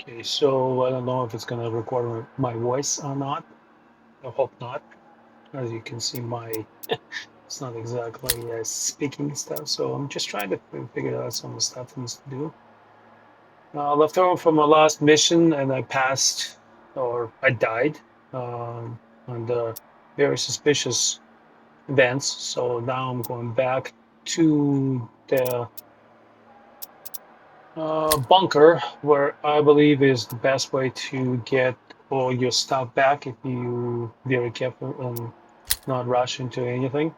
Okay, so I don't know if it's gonna record my voice or not. I hope not. As you can see, it's not exactly speaking stuff. So I'm just trying to figure out some of the stuff I need to do. Left over from my last mission, and I passed, or I died, um, under very suspicious events. So now I'm going back to the bunker, where I believe is the best way to get all your stuff back if you very careful and not rush into anything.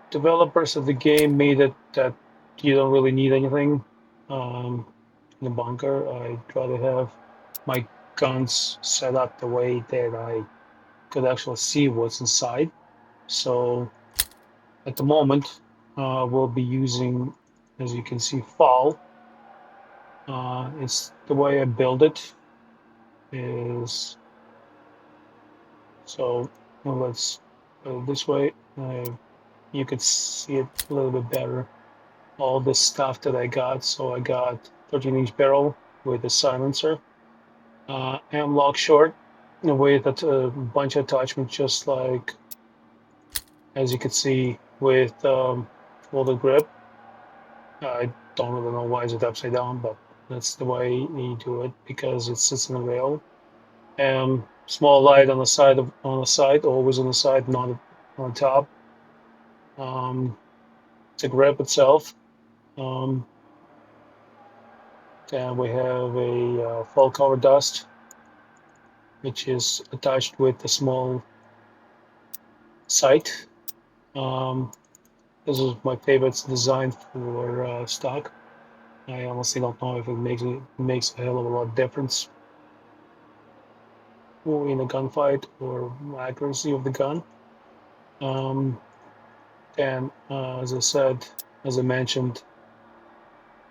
Developers of the game made it that you don't really need anything in the bunker. I'd rather have my guns set up the way that I could actually see what's inside. So at the moment, we'll be using, as you can see, fall. It's the way I build it is so. Well, let's put it this way. You could see it a little bit better. All the stuff that I got. So I got 13-inch barrel with a silencer, and lock short with a bunch of attachments, just like as you can see with folded grip. I don't really know why is it upside down, but that's the way you do it because it sits in a rail. Small light on the side always on the side, not on top. Um, the grip itself. Um, then we have a full cover dust, which is attached with a small sight. Um, this is my favorite design for stock. I honestly don't know if it makes a hell of a lot of difference in a gunfight or accuracy of the gun. Um, and as I said, as I mentioned,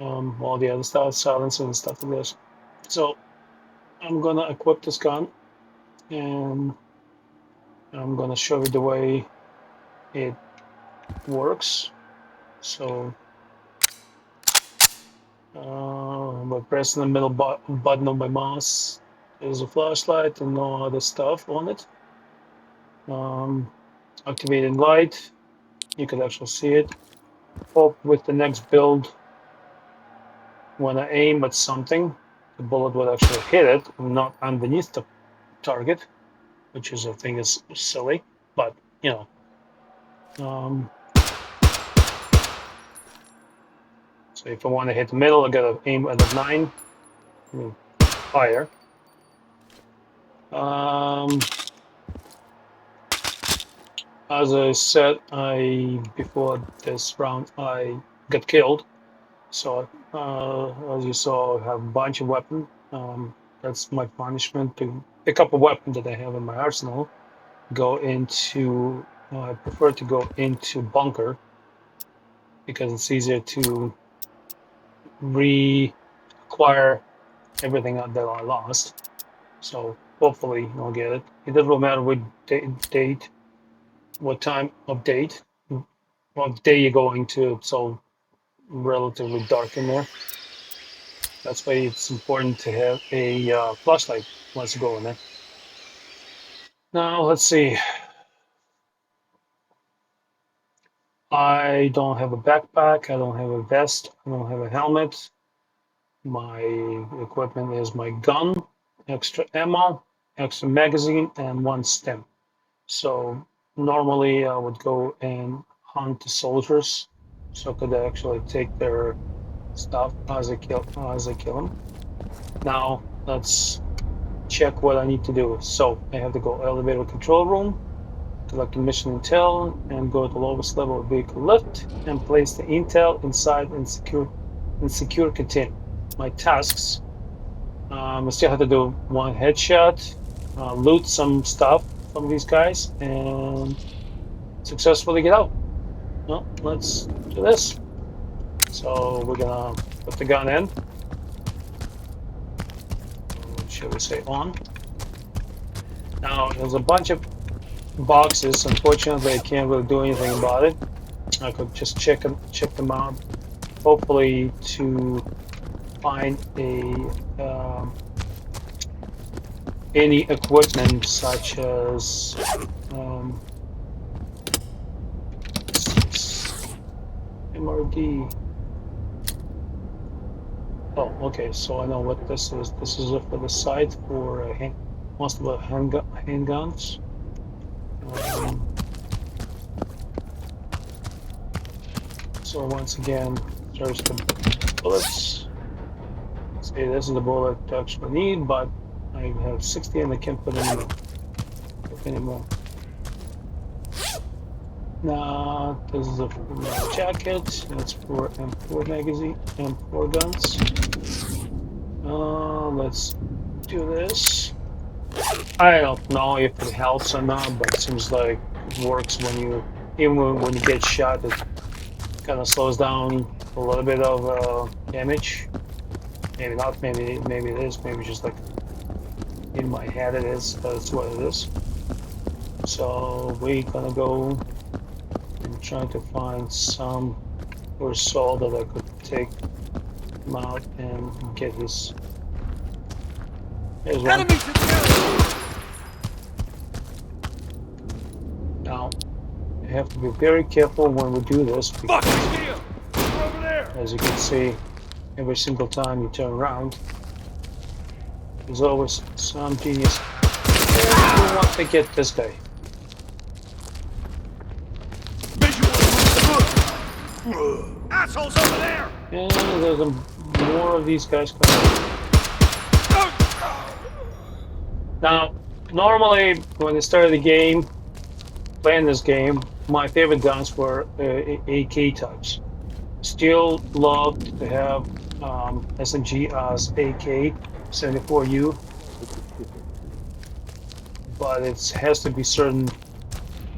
all the other stuff, silencer and stuff like this. So I'm gonna equip this gun, and I'm gonna show you the way it works. So by pressing the middle button of my mouse, there's a flashlight and no other stuff on it. Um, Activating light, you can actually see it. Hope with the next build, when I aim at something, the bullet will actually hit it, not underneath the target, which is I think is silly, but you know. Um, so if I want to hit the middle, I gotta aim at a 9, fire. Um, as I said, before this round I got killed. So as you saw, I have a bunch of weapons. That's my punishment to pick up a weapon that I have in my arsenal. Go into. I prefer to go into bunker because it's easier to reacquire everything that I lost. So hopefully I'll get it. It doesn't matter what date, what time of date, what day you're going to. It's all relatively dark in there. That's why it's important to have a flashlight once you go in there. Now let's see. I don't have a backpack. I don't have a vest. I don't have a helmet. My equipment is my gun, extra ammo, extra magazine, and one stim. So normally I would go and hunt the soldiers, so I could actually take their stuff as I kill them. Now let's check what I need to do. So I have to go elevator control room, collect the mission intel, and go to the lowest level of vehicle lift and place the intel inside and secure container. My tasks. I still have to do one headshot, loot some stuff from these guys, and successfully get out. Well, let's do this. So we're gonna put the gun in. Shall we say on? Now there's a bunch of boxes. Unfortunately, I can't really do anything about it. I could just check them out. Hopefully to find any equipment such as MRD. Oh, okay. So I know what this is. This is for the site for most of the handguns. So once again, there's the bullets. See, this is the bullet I actually need, but I have 60 and I can't put anymore. Now, this is a jacket. That's for M4 magazine, M4 guns. Let's do this. I don't know if it helps or not, but it seems like it works even when you get shot, it kind of slows down a little bit of damage. Maybe not, maybe it is, maybe just like in my head it is, but it's what it is. So we're gonna go and try to find some or soul that I could take him out and get his. There's one. Now, you have to be very careful when we do this because, as you can see, every single time you turn around, there's always some genius. And you want to get this guy. Assholes over there! And there's more of these guys coming. Now, normally when I started the game, playing this game, my favorite guns were AK types. Still love to have SMG as AK-74U, but it has to be certain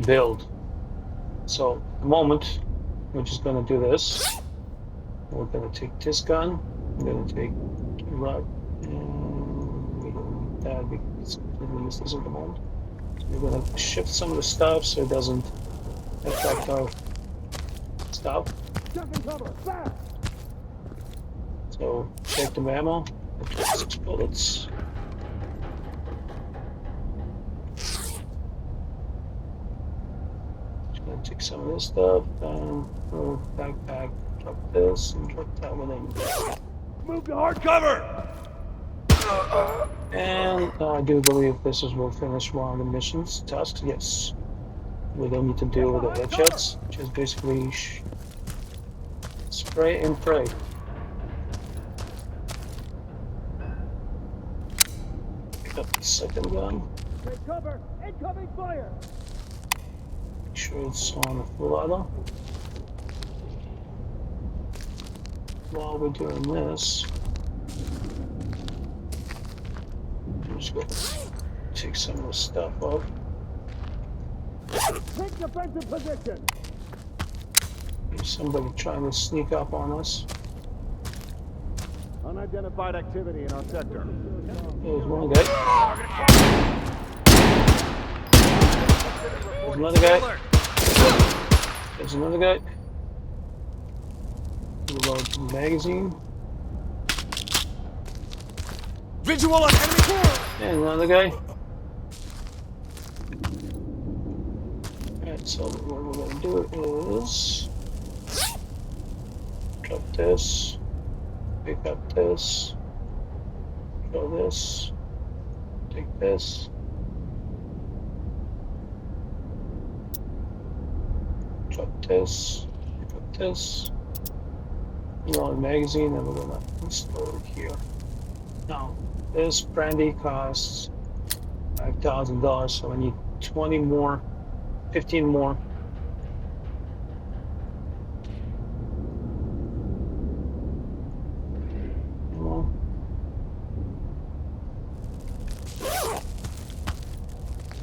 build. So at the moment, we're just gonna do this. We're gonna take this gun. We're gonna take right, and we don't need that because it's completely useless at the moment. We're gonna shift some of the stuff so it doesn't affect our stuff. So check the ammo. 6 bullets. Just gonna take some of this stuff and throw backpack. Drop this and drop that one in. Move to hard cover! And I do believe this is will finish one of the missions tasks. Yes, we don't need to deal with the headshots, which is basically spray and pray. Pick up the second gun. Take cover! Incoming fire! Make sure it's on a full auto. While we're doing this, I'm just going to take some of the stuff off. Take defensive position! There's somebody trying to sneak up on us. Unidentified activity in our sector. There's one guy. There's another guy. There's another guy. Reload the magazine. Visual on enemy core! And another guy. Alright, so what we're gonna do is drop this, pick up this, throw this, take this. Drop this, pick up this. Reload the magazine, and we're gonna install it here. Now, this brandy costs $5,000, so I need 20 more, 15 more.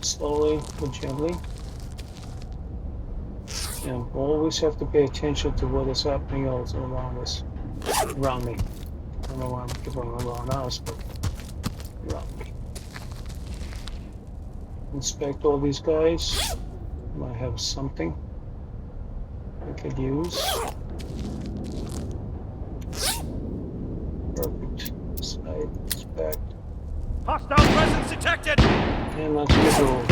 Slowly but gently. And always have to pay attention to what is happening else around us, around me. I don't know why I'm keeping around us, but around me. Inspect all these guys. Might have something I could use. Perfect. Side, inspect. Hostile presence detected! And let's go.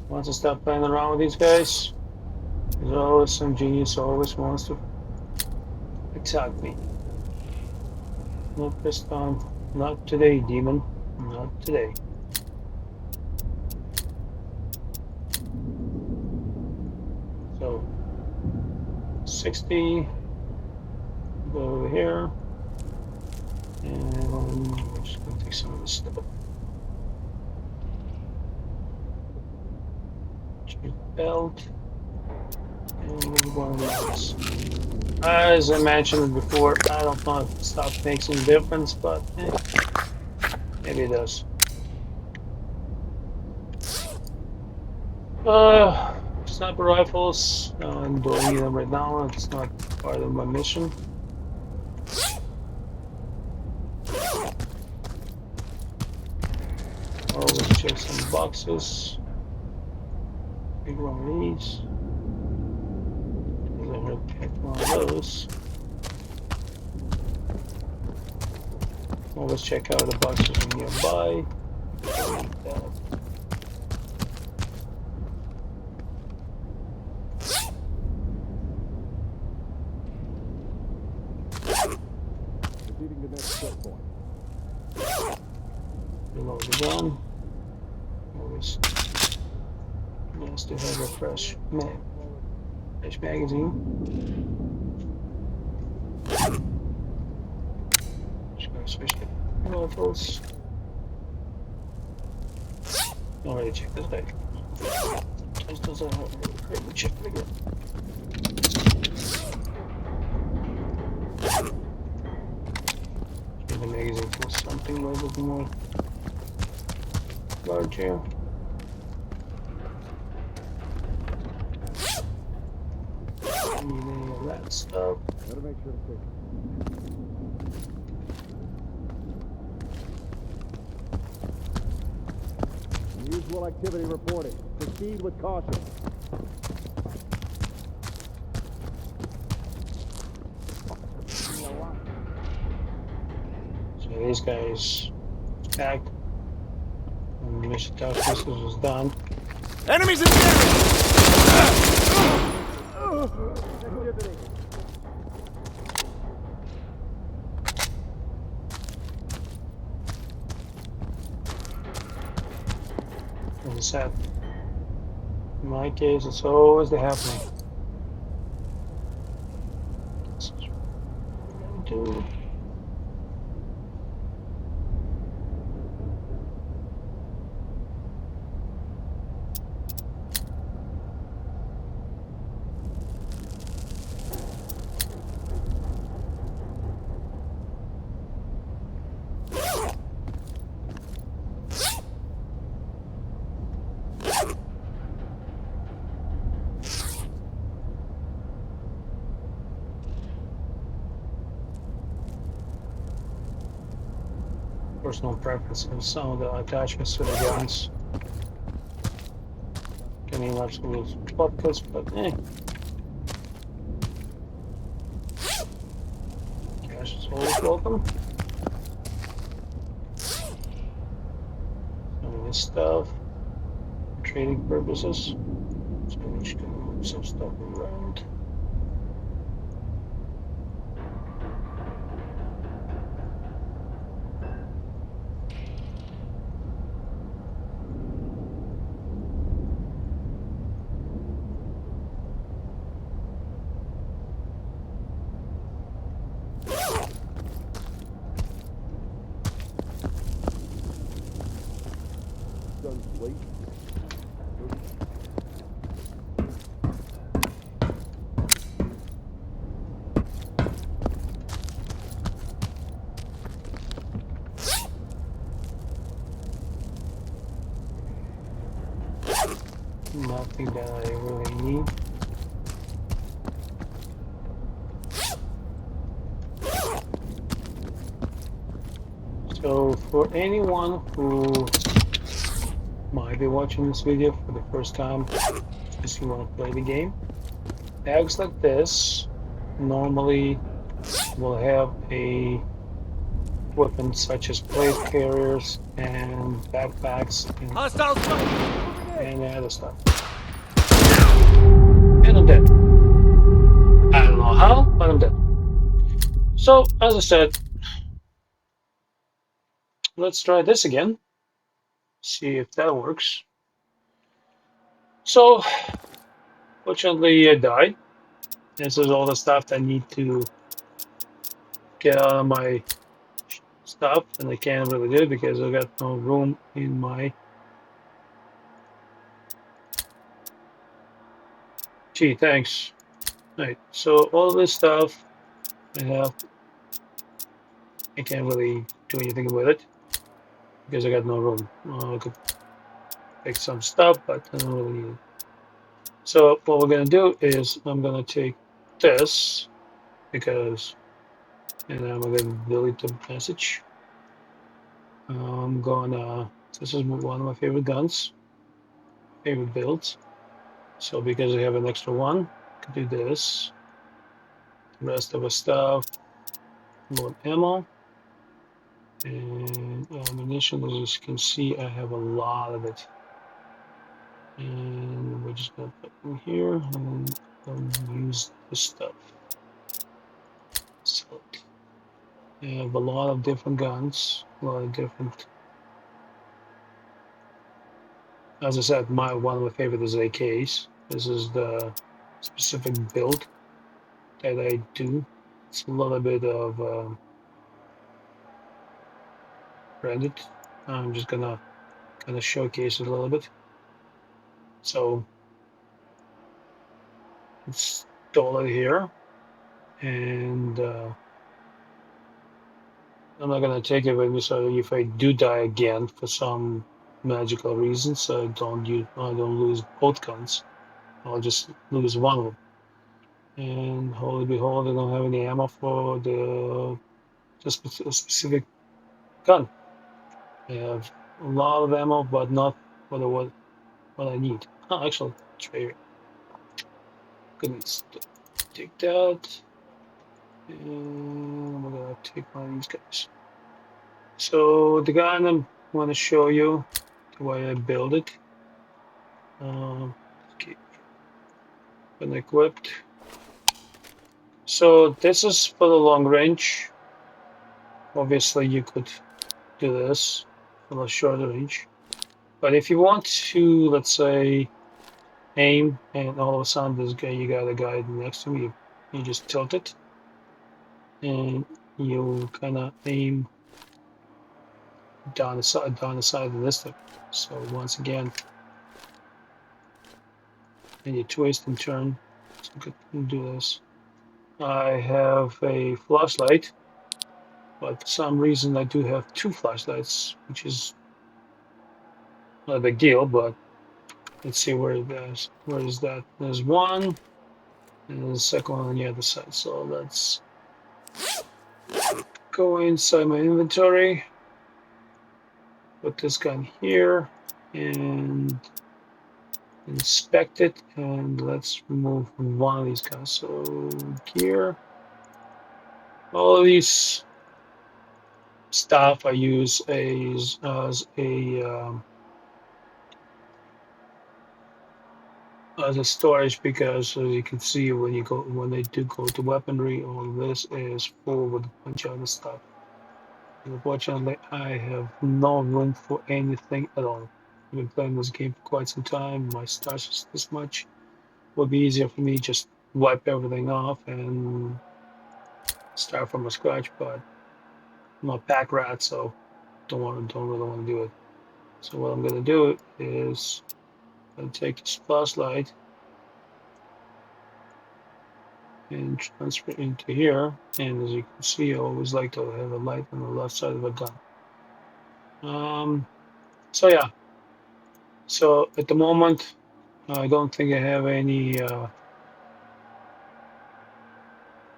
Once I stop playing around with these guys, there's always some genius who always wants to attack me. Not this time. Not today, demon. Not today. So 60. Go over here. And we're just gonna take some of this stuff. Change belt. And we're going to this. As I mentioned before, I don't know if stuff makes any difference, but maybe it does. Sniper rifles, I don't need them right now, it's not part of my mission. Always check some boxes. Big one of these. I'm gonna pick one of those. Always check out the boxes nearby. Proceeding to next checkpoint. Reload the gun. Always nice to have a fresh magazine. Just gonna switch the rifles. Already checked this back. Just doesn't have to check it again. The magazine for something a little bit more larger. Need any of that stuff. Gotta make sure to take it. Unusual activity reporting. Proceed with caution. So these guys attacked. And the mission task was done. Enemies in the area! As I said, in my case, it's always the happening. This is what we're gonna do. Personal preference and some of the attachments to the guns. Getting lots of those buckets, but cash is always welcome. Some of this stuff for trading purposes. So we just gonna move some stuff around. Guns, wait. Nothing that I really need. So for anyone who might be watching this video for the first time, just you want to play the game, bags like this normally will have a weapons such as plate carriers and backpacks Hostiles coming. and other stuff. And I'm dead. I don't know how, but I'm dead. So, as I said, let's try this again. See if that works. So, fortunately, I died. This is all the stuff I need to get out of my stuff, and I can't really do it because I got no room in my. Gee, thanks. Right. So all this stuff I have, I can't really do anything with it because I got no room. I could pick some stuff, but I don't really need it. So what we're gonna do is I'm gonna take this because, and I'm gonna delete the message. I'm gonna. This is one of my favorite guns, favorite builds. So because I have an extra one, I can do this. The rest of the stuff, load ammo and ammunition. As you can see, I have a lot of it. And we're just gonna put in here and use this stuff. So I have a lot of different guns, a lot of different. As I said, one of my favorite is AKs. This is the specific build that I do. It's a little bit of branded. I'm just gonna kind of showcase it a little bit. So install it here, and I'm not gonna take it with me. So if I do die again for some magical reasons, I don't lose both guns. I'll just lose one of them. And holy behold, I don't have any ammo for the just a specific gun. I have a lot of ammo, but not for the what I need. Oh, actually, it's right here. Goodness, take that, and we're gonna take one of these guys. So the gun I want to show you the way I build it. Okay, been equipped. So this is for the long range. Obviously, you could do this for the shorter range. But if you want to, let's say, aim, and all of a sudden this guy, you got a guy next to you, you just tilt it, and you kind of aim down the side of this thing. So once again, and you twist and turn. So you can do this. I have a flashlight, but for some reason I do have two flashlights, which is not a big deal. But let's see where it is. Where is that? There's one, and the second one on the other side. So let's go inside my inventory, put this gun here, and inspect it, and let's remove one of these guys. So gear, all of these stuff I use as a storage because as you can see when they do go to weaponry, all this is full with a bunch of other stuff. And unfortunately, I have no room for anything at all. I've been playing this game for quite some time. My stash is this much. Would be easier for me just wipe everything off and start from scratch, but I'm a pack rat, so don't really want to do it. So what I'm gonna do is I'm gonna take this flashlight and transfer it into here. And as you can see, I always like to have a light on the left side of the gun. So yeah. So at the moment, I don't think I have any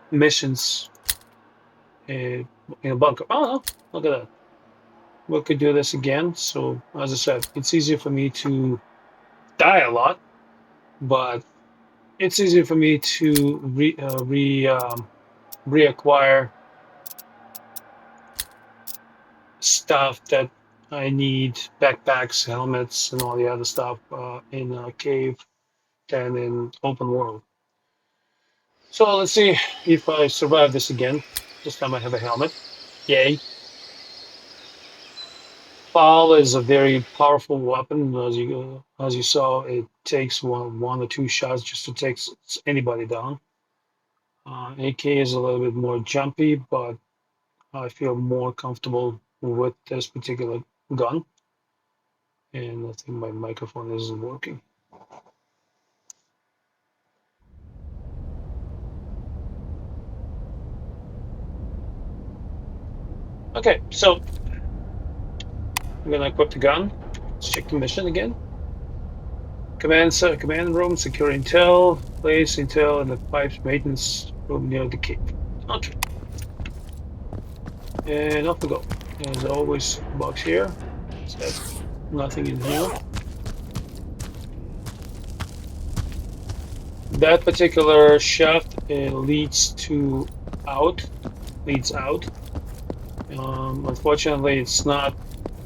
missions in a bunker. Oh no, look at that. We could do this again. So as I said, it's easier for me to die a lot, but it's easy for me to reacquire stuff that I need, backpacks, helmets, and all the other stuff in a cave than in open world. So let's see if I survive this again. This time I have a helmet. Yay. Foul is a very powerful weapon. As you saw, it takes one or two shots just to take anybody down. AK is a little bit more jumpy, but I feel more comfortable with this particular gun. And I think my microphone isn't working. Okay, so I'm gonna equip the gun. Let's check the mission again. Command room, secure intel, place intel in the pipes maintenance room near the cave. Okay. And off we go. There's always a box here. Says nothing in here. That particular shaft leads out. Unfortunately, it's not.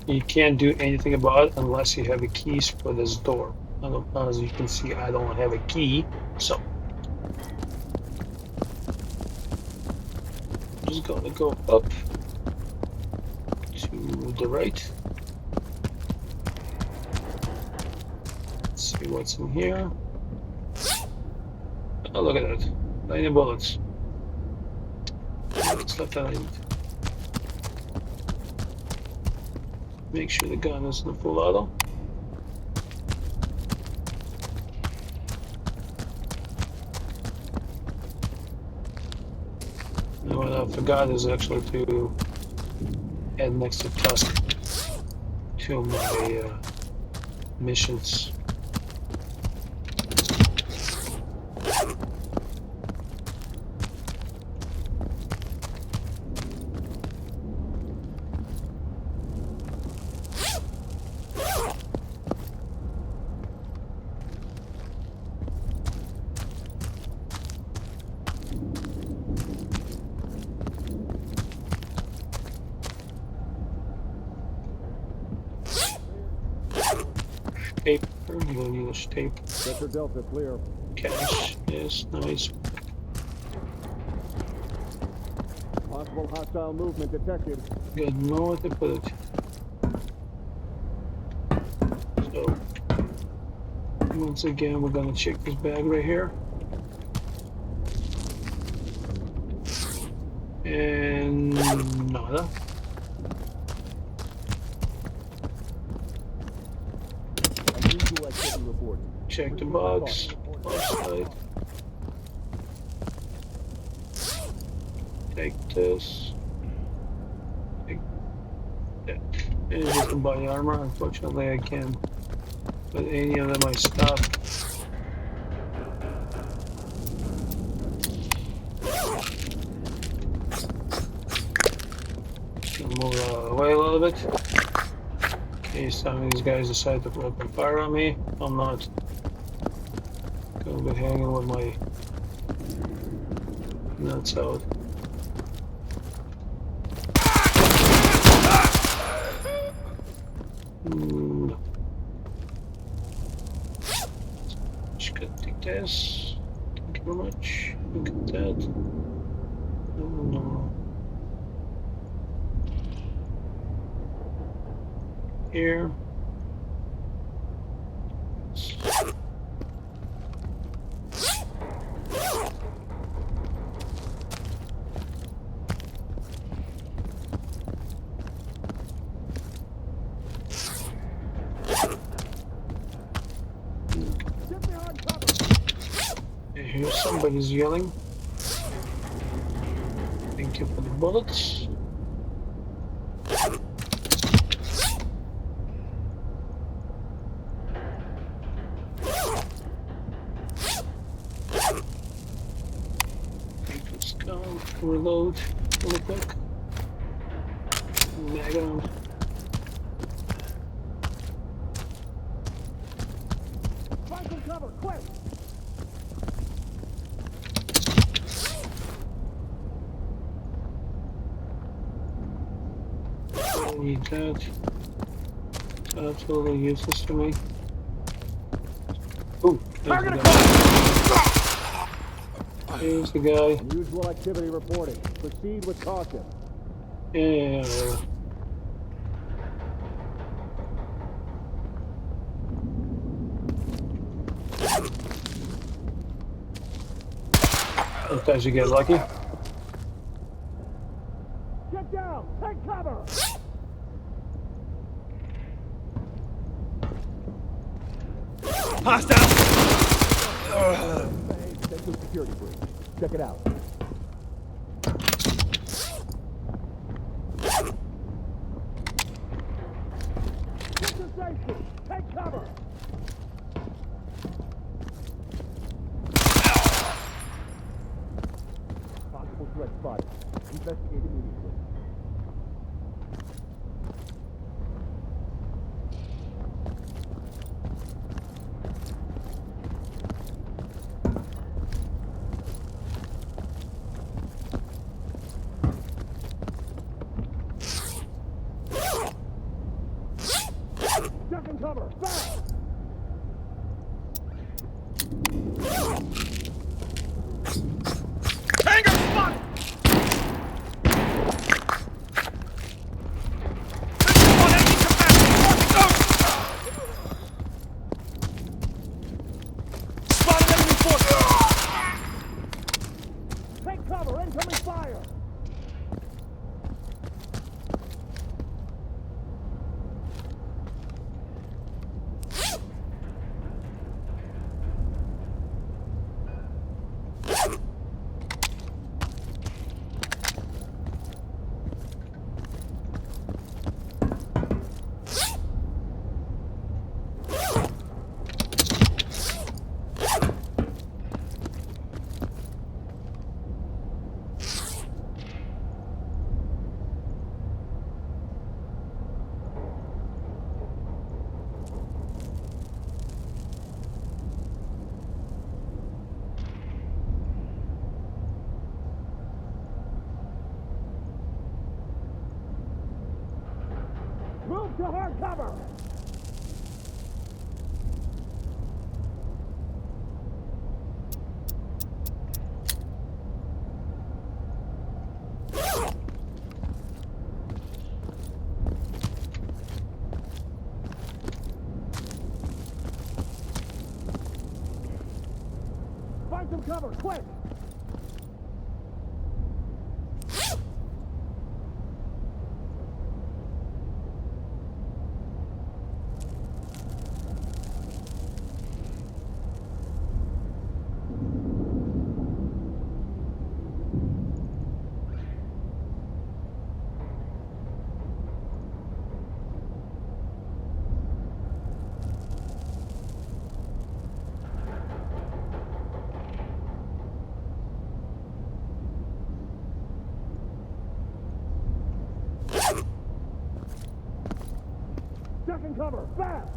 You can't do anything about it unless you have the keys for this door. As you can see, I don't have a key, so I'm just gonna go up to the right. Let's see what's in here. Oh, look at that. 90 bullets. That's stuff that I need. Make sure the gun is in full auto. And what I forgot is actually to add next to task to my missions. Tape. I'm gonna need a tape. Sector Delta clear. Cash. Yes, nice. Possible hostile movement detected. Got nowhere to put it. So, once again, we're gonna check this bag right here. And nada. Unusual activity report. Check the box. Outside. Take this. Take that. And just to buy armor. Unfortunately, I can't put any of my stuff. I'll move away a little bit. In case some of these guys decide to open fire on me, I'm not gonna be hanging with my nuts out. No. Just gonna take this. Thank you very much. Look at that. No. Here. I hear somebody's yelling. Thank you for the bullets. Let's go reload really quick. Mag on. Find some cover, quick! need that. It's absolutely useless to me. Ooh, there's the guy. There's the guy. Unusual activity reporting. Proceed with caution. Yeah. Sometimes you get lucky. Get down! Take cover! Hostile! Central security breach. Check it out. Get to safety! Take cover! Possible threat spotted. Investigate immediately. Duck and cover! Fast! Hangar spotted! Visual on enemy capacity! Spotted enemy forces! Take cover! Incoming fire! Move to hard cover! Find some cover, quick! Duck and cover, fast!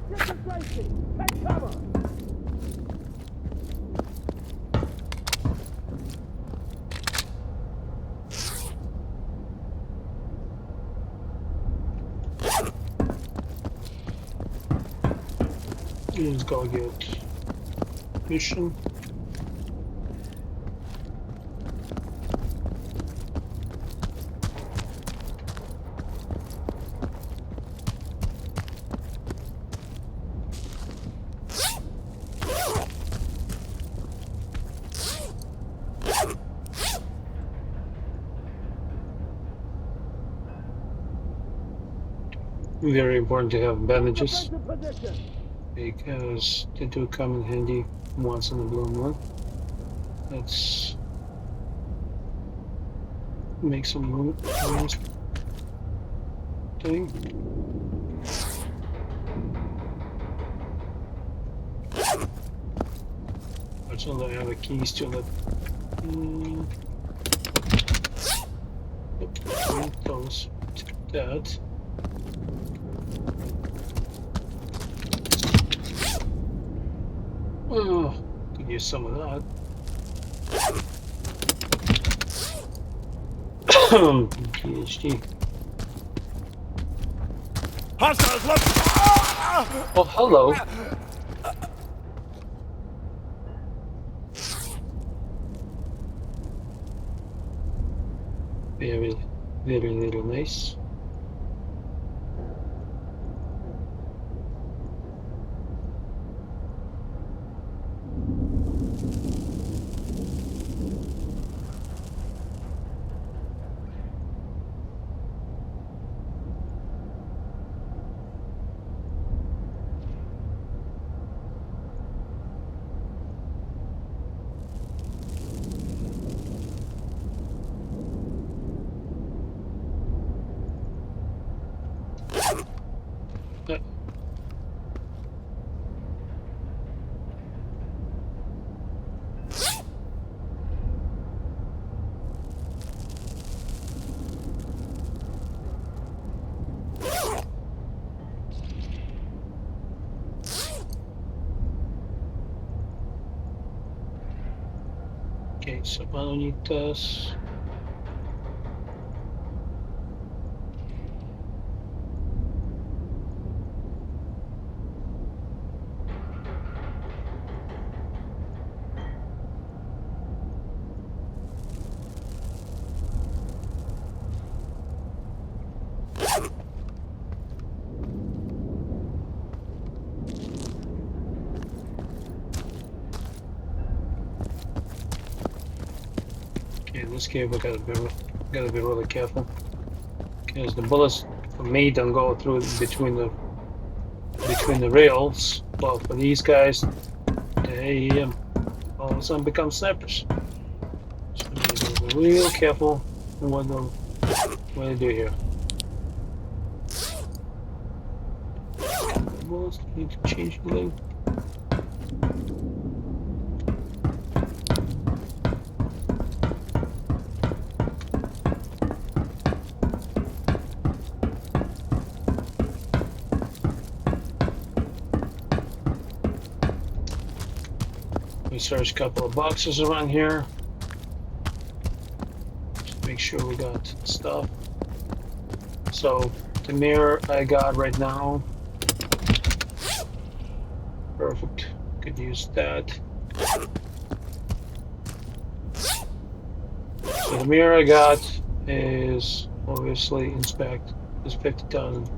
Get to safety! Take cover! Let's go get mission. Very important to have bandages Defensive position! because they do come in handy once in a blue moon. Let's make some room on this thing. Fortunately, I have the keys to the. Those. that. Oh, could use some of that. PhD. Hostiles left. Oh, hello. Very, very nice. Okay, so I don't need this. Okay, in this case we gotta be really careful because the bullets for me don't go through between the rails, but for these guys, they all of a sudden become snipers. So you gotta be real careful in what they do here. The bullets need to change the length. We search a couple of boxes around here. Just make sure we got stuff. So the mirror I got right now. Perfect. Could use that. So the mirror I got is obviously inspect is $50,000.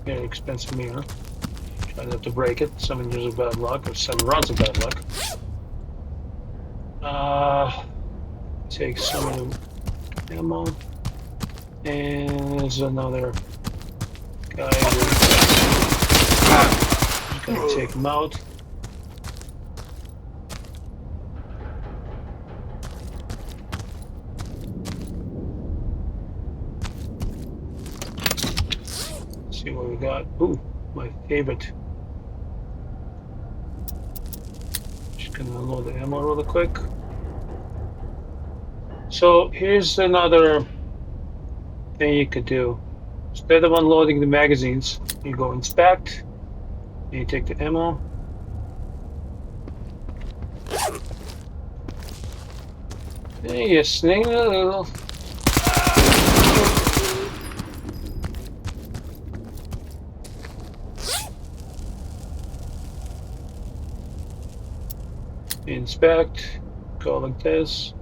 Very expensive mirror. Try not to break it. 7 years of bad luck, or 7 runs of bad luck. Take some of the ammo. And there's another guy. Just gonna take him out. See what we got. Ooh, my favorite. Just gonna unload the ammo really quick. So here's another thing you could do. Instead of unloading the magazines, you go inspect, and you take the ammo. Hey, you sling a little. Inspect, go like this.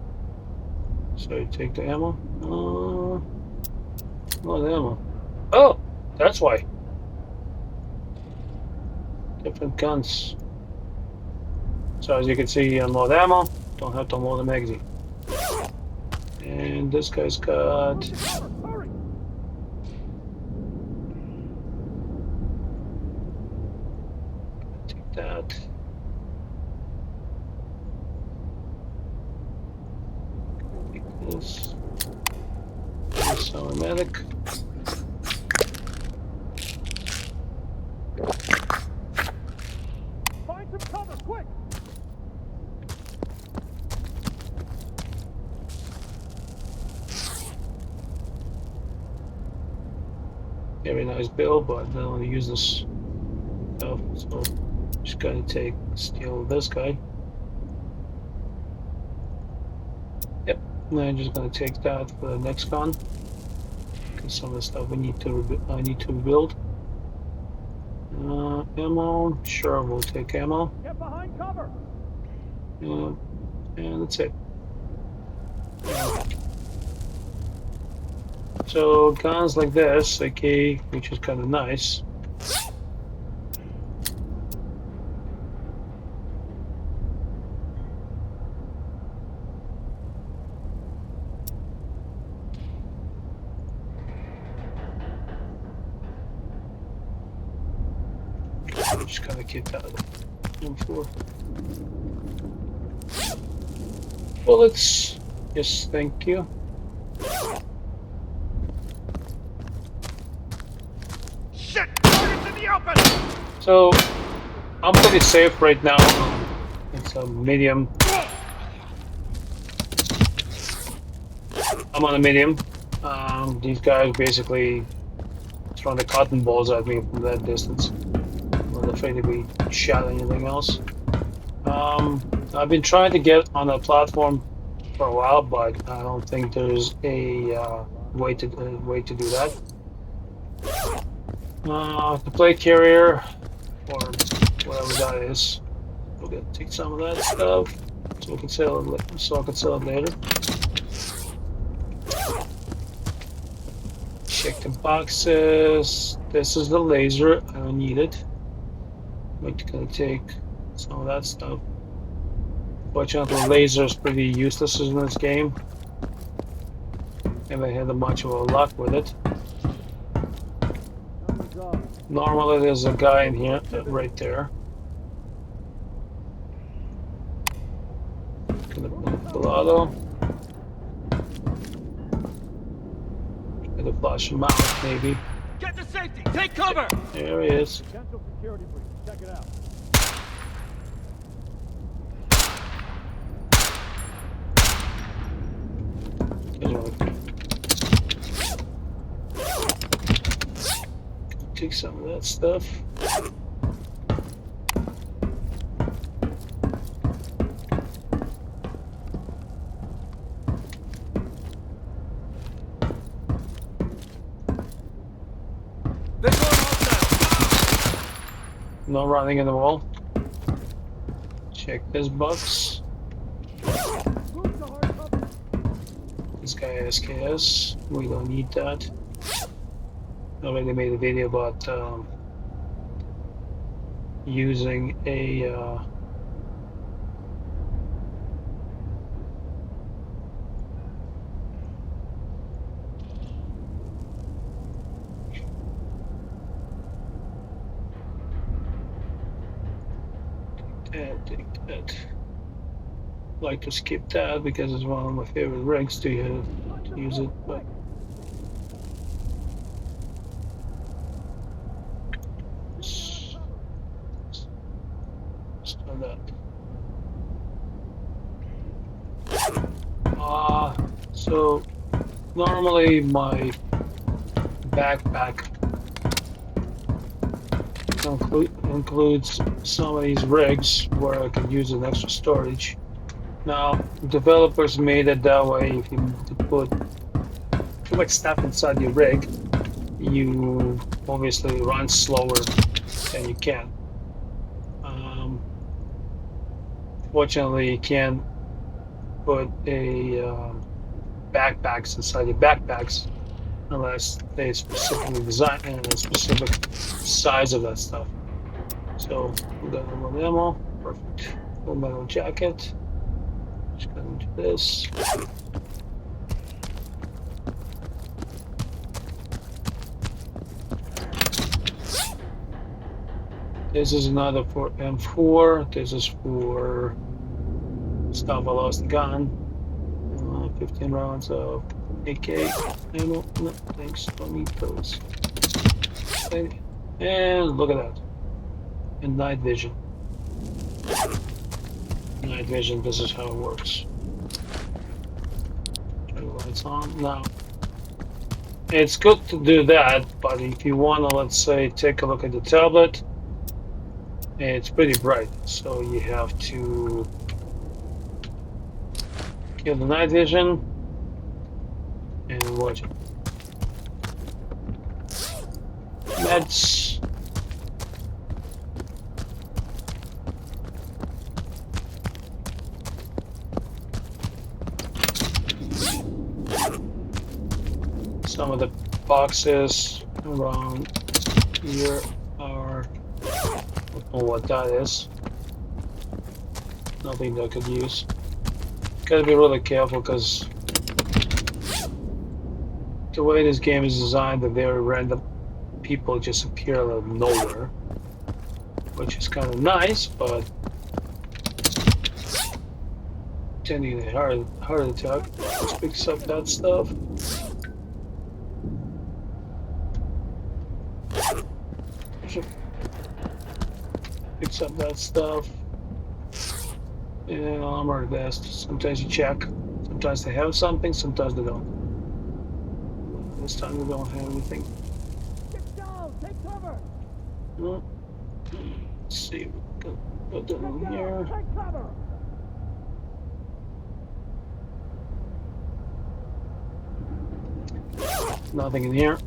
So you take the ammo. Oh, the ammo. Oh, that's why. Different guns. So as you can see, you unload ammo. Don't have to unload the magazine. And this guy's got. Take that. This automatic. Find some cover, quick! Very nice build, but I don't want to use this stuff, so just gonna steal this guy. Yep, and I'm just gonna take that for the next gun. Because some of the stuff I need to rebuild. Ammo, sure, we'll take ammo. Get behind cover. And that's it. So guns like this, okay, which is kind of nice. Just gotta keep that M4. Bullets. Yes, thank you. Shit! Target's in the open! So I'm pretty safe right now. It's a medium. I'm on a medium. These guys basically throwing the cotton balls at me from that distance. I'm not afraid to be shot or anything else. I've been trying to get on a platform for a while, but I don't think there's a way to do that. The plate carrier, or whatever that is, we're gonna take some of that stuff so we can sell it. So I can sell it later. Check the boxes. This is the laser. I don't need it. I'm gonna take some of that stuff. Fortunately, laser is pretty useless in this game. Haven't had much of a luck with it. Normally, there's a guy in here, right there. Gonna put the auto. Gonna flash him out, maybe. Get to safety! Take cover! There he is. Potential security breach. Check it out. Take some of that stuff. They're going hostile. No running in the wall. Check this box. Move to hard cover. This guy has KS. We don't need that. I already made a video about using a take that. Like to skip that because it's one of my favorite rigs to use it, but that. So normally my backpack includes some of these rigs where I can use an extra storage. Now, developers made it that way. If you put too much stuff inside your rig, you obviously run slower than you can. Fortunately, you can't put backpacks inside your backpacks unless they specifically design and a specific size of that stuff. So we got a little ammo, perfect. Full metal jacket. Just gonna do this. This is another for M4. This is for stuff I lost the gun. 15 rounds of AK ammo. No, thanks. Don't need those. And look at that. And night vision. Night vision, this is how it works. Turn the lights on. Now, It's good to do that, but if you want to, let's say, take a look at the tablet, it's pretty bright, so you have to kill the night vision and watch it. Meds. Some of the boxes around here are, I don't know what that is. Nothing that I could use. Gotta be really careful because the way this game is designed, that very random people just appear out of nowhere, which is kind of nice, but tending to heart attack just picks up that stuff. Picks up that stuff. And armor vest. Sometimes you check. Sometimes they have something, sometimes they don't. This time they don't have anything. Get down! Take cover! No. Let's see. Put that in here. Take cover! Nothing in here.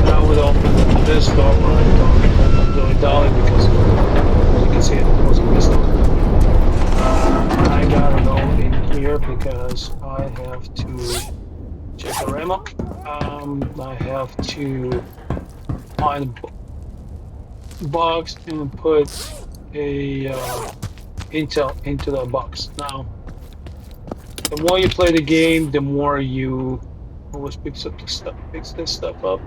Now we'll open this door, but I don't really dolly because as you can see it was a mistake. I gotta go in here because I have to check the ammo. I have to find a box and put a intel into the box. Now, the more you play the game, the more you always picks this stuff up.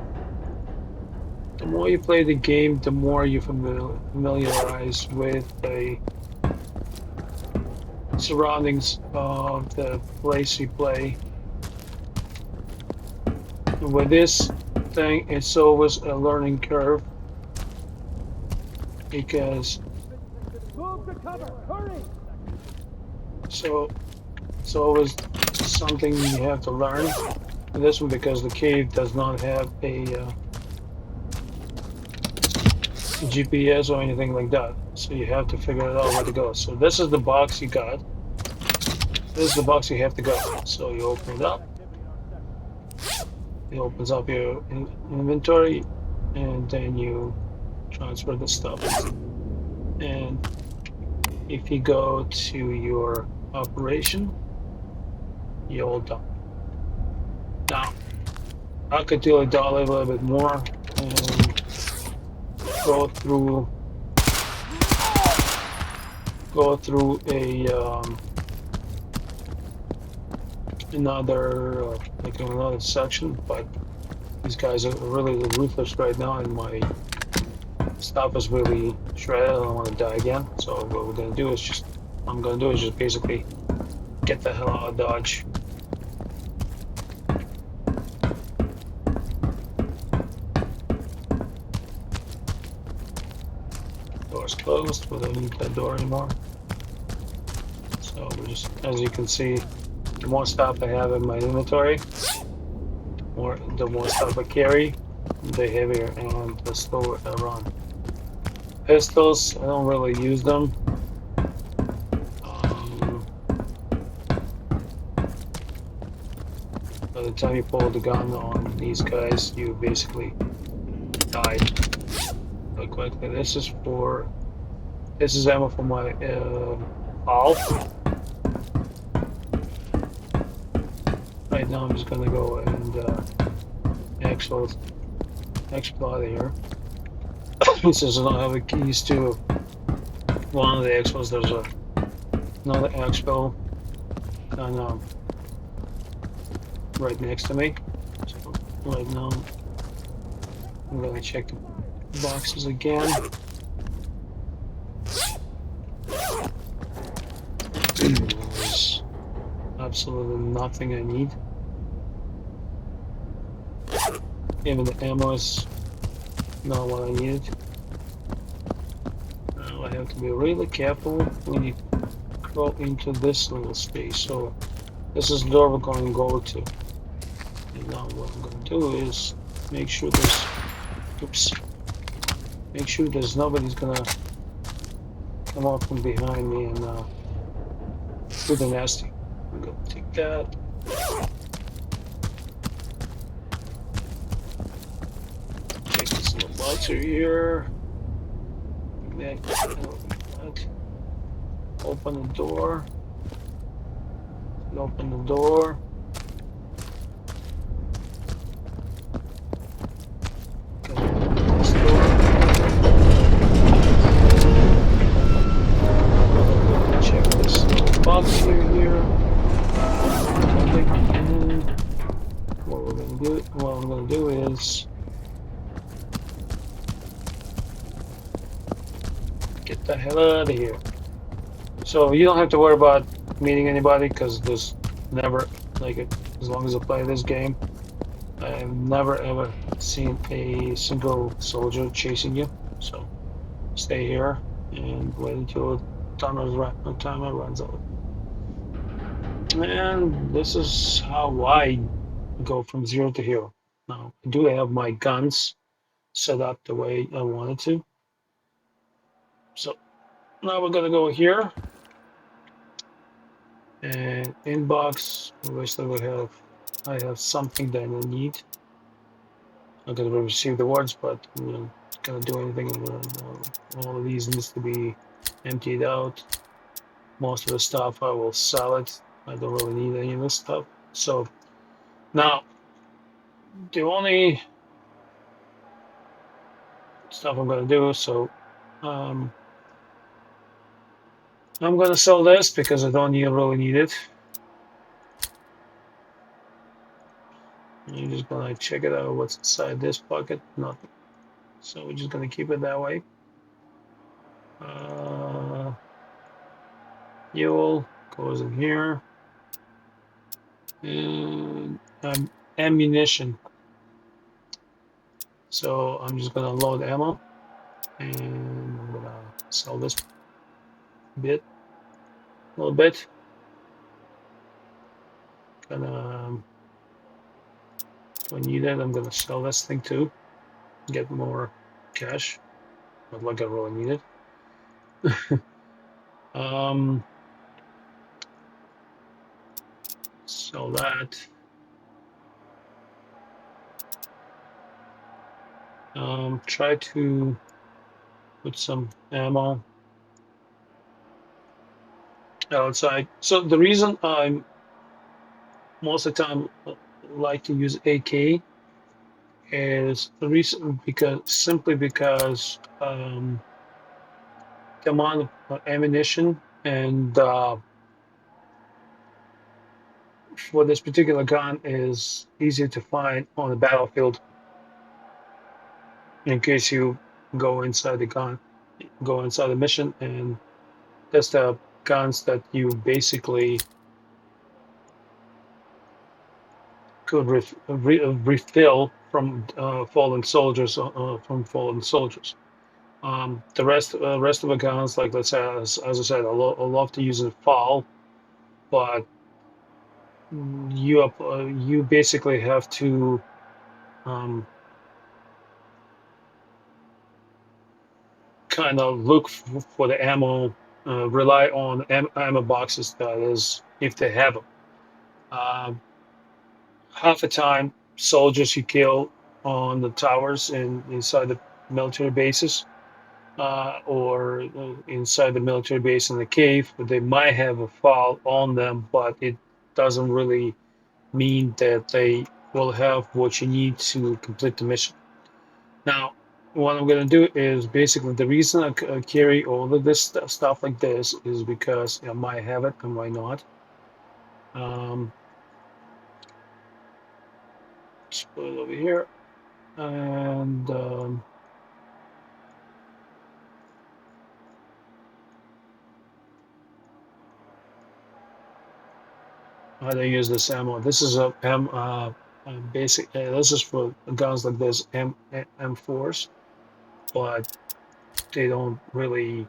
The more you play the game, the more you familiarize with the surroundings of the place you play. And with this thing, it's always a learning curve because Move to cover! Hurry! so it's always something you have to learn. And this one because the cave does not have a GPS or anything like that, so you have to figure it out where to go. So this is the box you got. This is the box you have to go. So you open it up. It opens up your inventory, and then you transfer the stuff. And if you go to your operation, you're all done. Now, I could do a little bit more and go through a another section, but these guys are really ruthless right now, and my stuff is really shredded. I don't want to die again. So what we're gonna do is just basically get the hell out of Dodge. Door's closed. We don't need that door anymore. So we just, as you can see, the more stuff I have in my inventory, the more stuff I carry, the heavier and the slower I run. Pistols, I don't really use them. By the time you pull the gun on these guys, you basically die quite quickly. This is ammo for my valve. Right now I'm just gonna go and exfil out of here. Since I don't have the keys to one of the exfils, there's another exfil kind of right next to me. So right now I'm gonna check the boxes again. There's absolutely nothing I need. Even the ammo is not what I needed. Now I have to be really careful when you crawl into this little space. So this is the door we're going to go to. And now what I'm gonna do is make sure there's, oops, make sure there's nobody's gonna come up from behind me and do the nasty. I'm gonna take that. Take this little lighter here. Open the door. Open the door. This door. Check this little box here. And what I'm gonna do is get the hell out of here. So you don't have to worry about meeting anybody because there's never, like, as long as I play this game, I've never ever seen a single soldier chasing you. So stay here and wait until timer runs out. And this is how I go from 0 to hero. Now I do have my guns set up the way I wanted to. So now we're gonna go here and inbox. Obviously I have something that I need. I'm gonna receive the words, but I'm not gonna do anything. All of these needs to be emptied out. Most of the stuff I will sell it. I don't really need any of this stuff. So now the only stuff I'm gonna do, so I'm gonna sell this because I don't really need it. I'm just gonna check it out what's inside this pocket. Nothing. So we're just gonna keep it that way. Fuel goes in here. And ammunition. So I'm just gonna load ammo and I'm gonna sell this bit, a little bit. Gonna, if I need it, I'm gonna sell this thing too, get more cash. Not like I really need it. Sell that. Try to put some ammo outside. So the reason I'm most of the time like to use AK is the reason because simply because the amount of ammunition and for this particular gun is easier to find on the battlefield in case you go inside the gun, go inside the mission, and that's the guns that you basically could refill from fallen soldiers. The rest of the guns, like let's say, as I said, I love to use a FAL, but you basically have to kind of look for the ammo, rely on ammo boxes. That is, if they have them. Half the time, soldiers you kill on the towers and inside the military bases, or inside the military base in the cave, they might have a file on them, but it doesn't really mean that they will have what you need to complete the mission. Now, what I'm going to do is basically the reason I carry all of this stuff like this is because I might have it and might not. Let's put it over here. And how do I use this ammo? This is a basic. This is for guns like this M4s, but they don't really.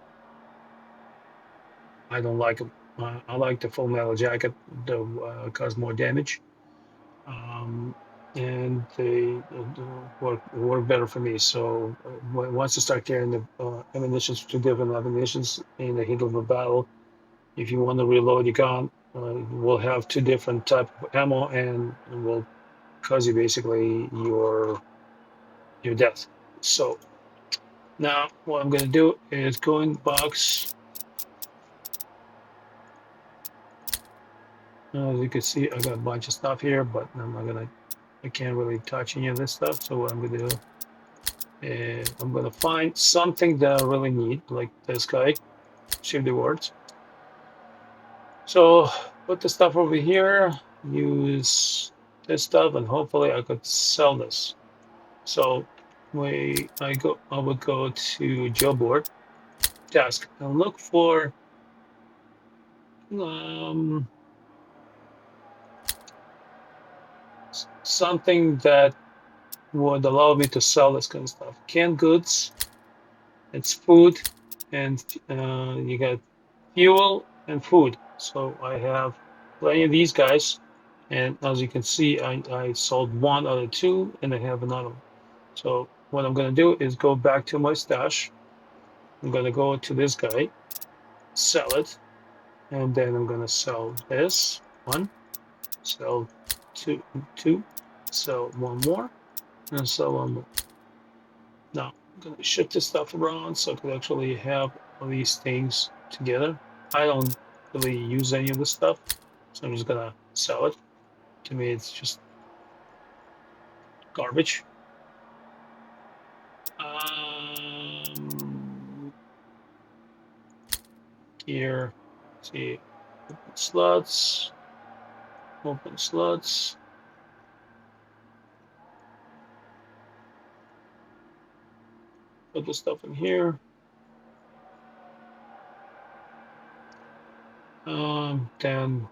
I don't like them. I like the full metal jacket. That cause more damage. and they work better for me. So once you start carrying the ammunitions, two different ammunitions in the heat of a battle, if you want to reload your gun, we'll have two different type of ammo, and will cause you basically your death. So now what I'm gonna do is go in the box. As you can see, I got a bunch of stuff here, but I can't really touch any of this stuff. So what I'm gonna do is I'm gonna find something that I really need, like this guy, shift the words. So put the stuff over here, use this stuff, and hopefully I could sell this. So I would go to job board task and look for um, something that would allow me to sell this kind of stuff. Canned goods, it's food, and you got fuel and food. So I have plenty of these guys, and as you can see, I sold one out of two, and I have another one. So what I'm going to do is go back to my stash. I'm going to go to this guy, sell it, and then I'm going to sell this one, sell two, sell one more, and sell one more. Now I'm going to shift this stuff around so I could actually have all these things together. I don't really use any of this stuff, so I'm just going to sell it. To me, it's just garbage. Here, see, slots, open slots. Put the stuff in here. Then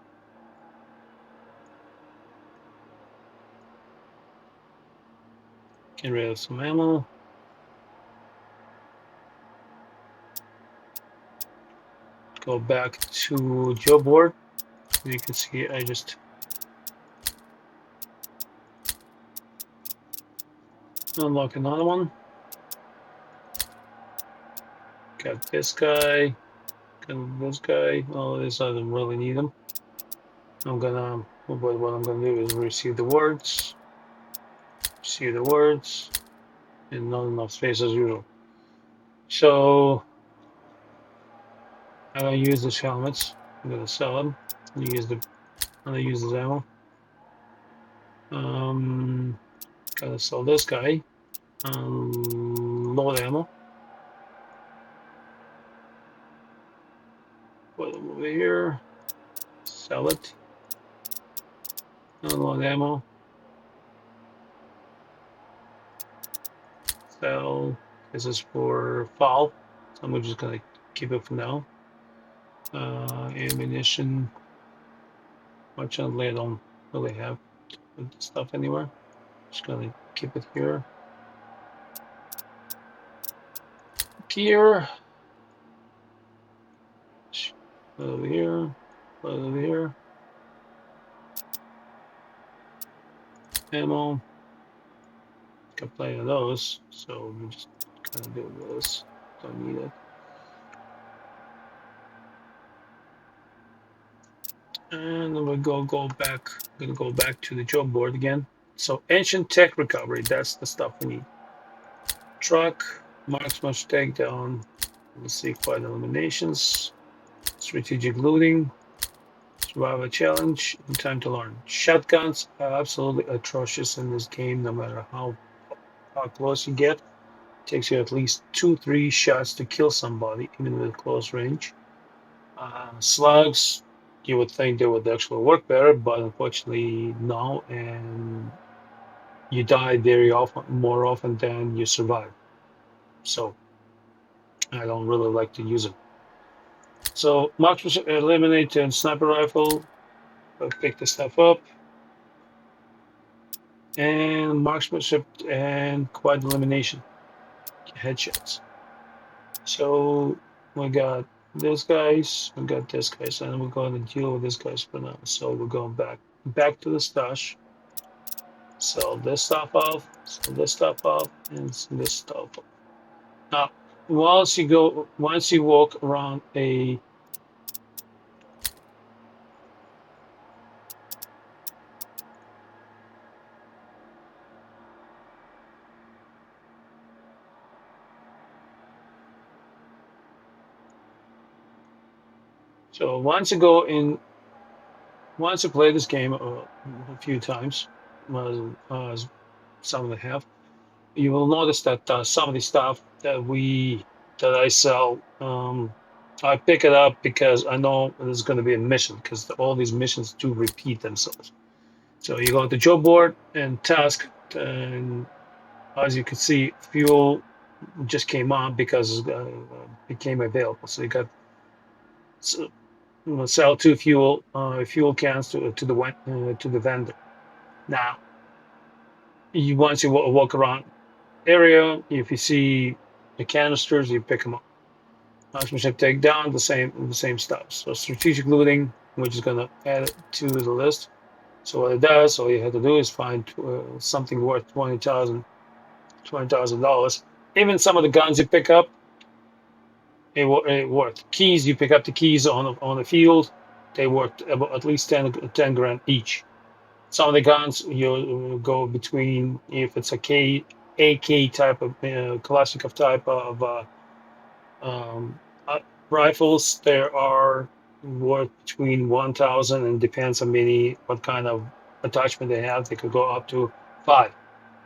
get rid of some ammo. Go back to job board. As you can see, I just unlock another one. Got this guy. Got this guy. Oh, this I don't really need them. What I'm gonna do is receive the words, and not enough space as usual. So I'm gonna use these helmets. I'm gonna sell them. I'm gonna use this ammo. Gotta sell this guy. Load ammo. Put them over here. Sell it. Unload ammo. Sell. This is for fall, so I'm just gonna keep it for now. Ammunition. Fortunately, I don't really have stuff anywhere. Just gonna keep it here. Gear. Put it over here. Put it over here. Ammo. Got plenty of those, so we just kind of do this. Don't need it. And then we'll go back. Gonna go back to the job board again. So ancient tech recovery. That's the stuff we need. Truck, marksmanship takedown. Let's see, quiet eliminations, strategic looting, survival challenge, and time to learn. Shotguns are absolutely atrocious in this game. No matter how close you get, it takes you at least 2-3 shots to kill somebody, even with close range. Slugs, you would think they would actually work better, but unfortunately no, and you die very often, more often than you survive. So I don't really like to use it. So marksmanship, eliminate and sniper rifle. I'll pick this stuff up. And marksmanship and quad elimination. Headshots. So we got this guys, we got this guys, and we're going to deal with this guys for now. So we're going back to the stash. Sell this stuff off, sell this stuff off, and this stuff off. Now, once you walk around a so once you go in, once you play this game a few times, some of the have, you will notice that some of the stuff that I sell, I pick it up because I know there's going to be a mission because all these missions do repeat themselves. So you go to job board and task, and as you can see, fuel just came on because became available. So you got so, sell two fuel cans to the vendor. Now, once you walk around area, if you see the canisters, you pick them up. Transmission take down the same stuff. So strategic looting, which is going to add it to the list. So what it does, all you have to do is find something worth $20,000. Even some of the guns you pick up, it worth. Keys, you pick up the keys on the field, they worth about at least 10 grand each. Some of the guns you go between, if it's a AK type of Kalashnikov type of um, rifles, there are worth between 1,000 and depends on what kind of attachment they have. They could go up to 5.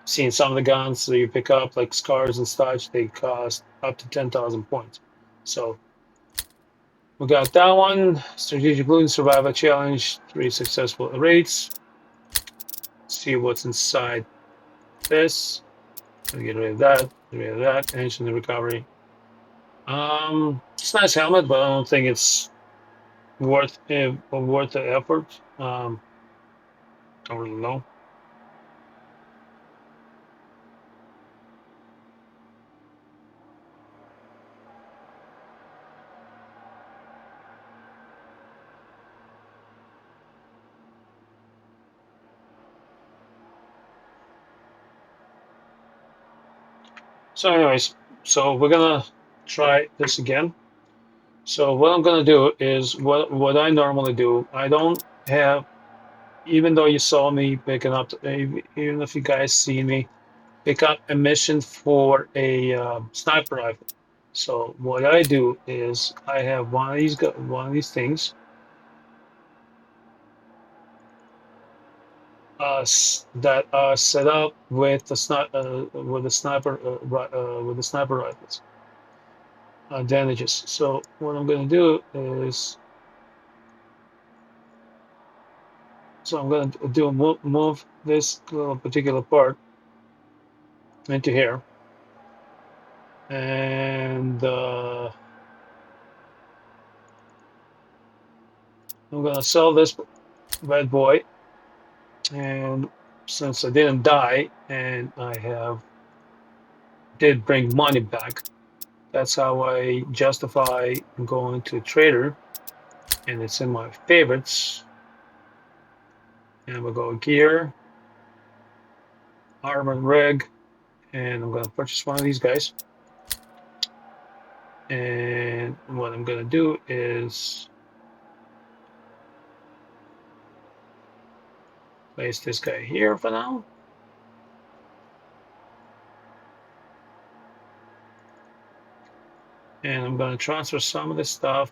Seeing some of the guns that you pick up, like scars and such, they cost up to 10,000 points. So we got that one. Strategic looting survival challenge, 3 successful raids. See what's inside this. Get rid of that. Get rid of that. Engine recovery. It's a nice helmet, but I don't think it's worth the effort. Don't really know. So, anyways, so we're gonna try this again. So what I'm gonna do is what I normally do. I don't have, even though you saw me picking up, even if you guys see me pick up a mission for a sniper rifle. So what I do is I have one of these things that are set up with the sniper rifles advantages. So what I'm going to do is, so I'm going to move this little particular part into here, and I'm going to sell this bad boy. And since I didn't die and did bring money back, that's how I justify going to trader, and it's in my favorites. And we'll go gear, armor and rig, and I'm going to purchase one of these guys. And what I'm going to do is place this guy here for now. And I'm going to transfer some of this stuff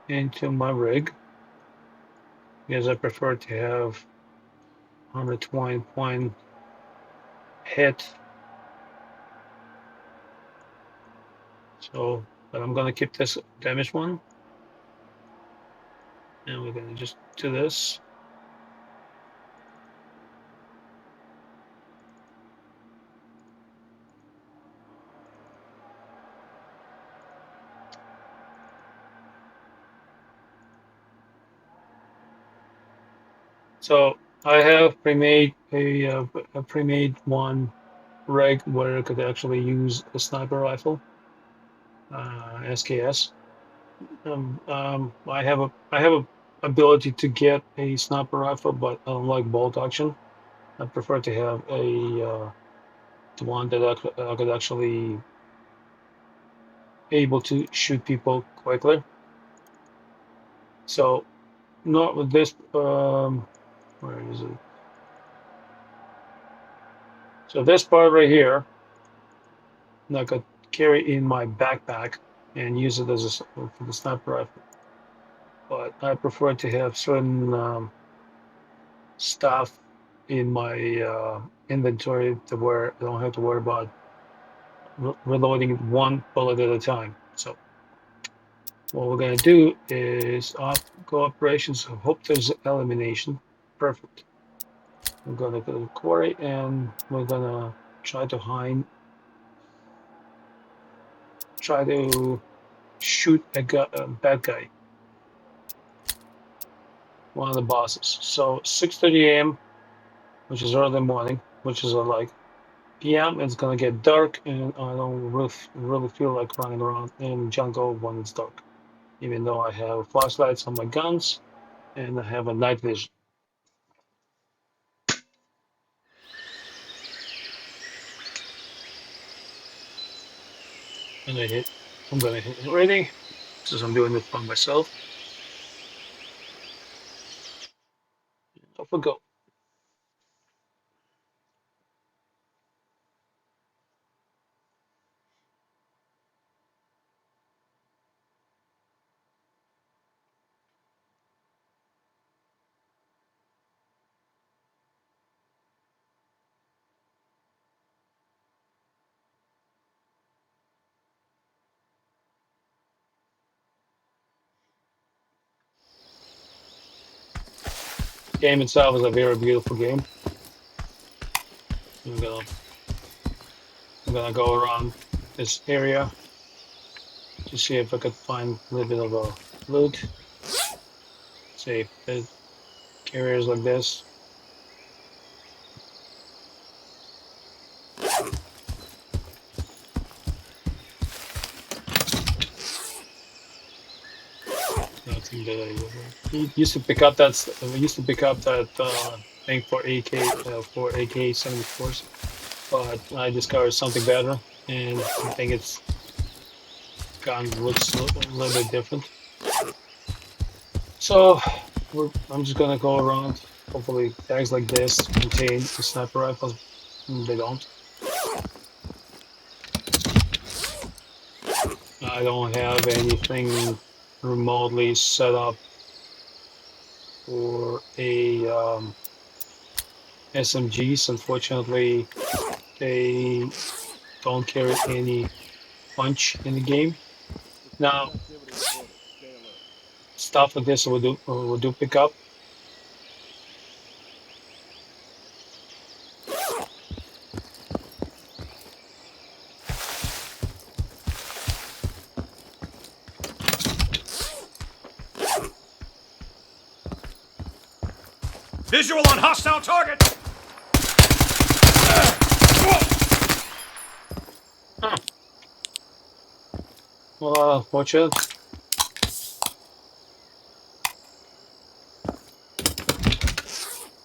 into my rig because I prefer to have 120 point hit. So, but I'm going to keep this damaged one. And we're going to just do this. So I have pre-made a pre-made one rig where I could actually use a sniper rifle, SKS. I have a ability to get a sniper rifle, but I don't like bolt action. I prefer to have a the one that I could actually able to shoot people quickly. So not with this. Where is it? So this part right here, I could carry in my backpack and use it as for the sniper rifle. But I prefer to have certain stuff in my inventory to where I don't have to worry about reloading one bullet at a time. So what we're gonna do is go operations. Hope there's elimination. Perfect. We're gonna go to the quarry and we're gonna try to try to shoot a bad guy, one of the bosses. So 6:30 a.m., which is early morning, which is like p.m. It's gonna get dark, and I don't really feel like running around in jungle when it's dark. Even though I have flashlights on my guns and I have a night vision. And I'm gonna hit ready, since I'm doing it by myself. Off we go. Game itself is a very beautiful game. I'm gonna I'm gonna go around this area to see if I could find a little bit of a loot. See if there's areas like this. Nothing that I used to pick up that. I used to pick up that thing for AK-74s, but I discovered something better, and I think it's gun looks a little bit different. So I'm just gonna go around. Hopefully, bags like this contain the sniper rifles. They don't. I don't have anything remotely set up for a SMGs. Unfortunately, they don't carry any punch in the game. Now, stuff like this will do pick up. Visual on hostile target! Huh. Well, watch it.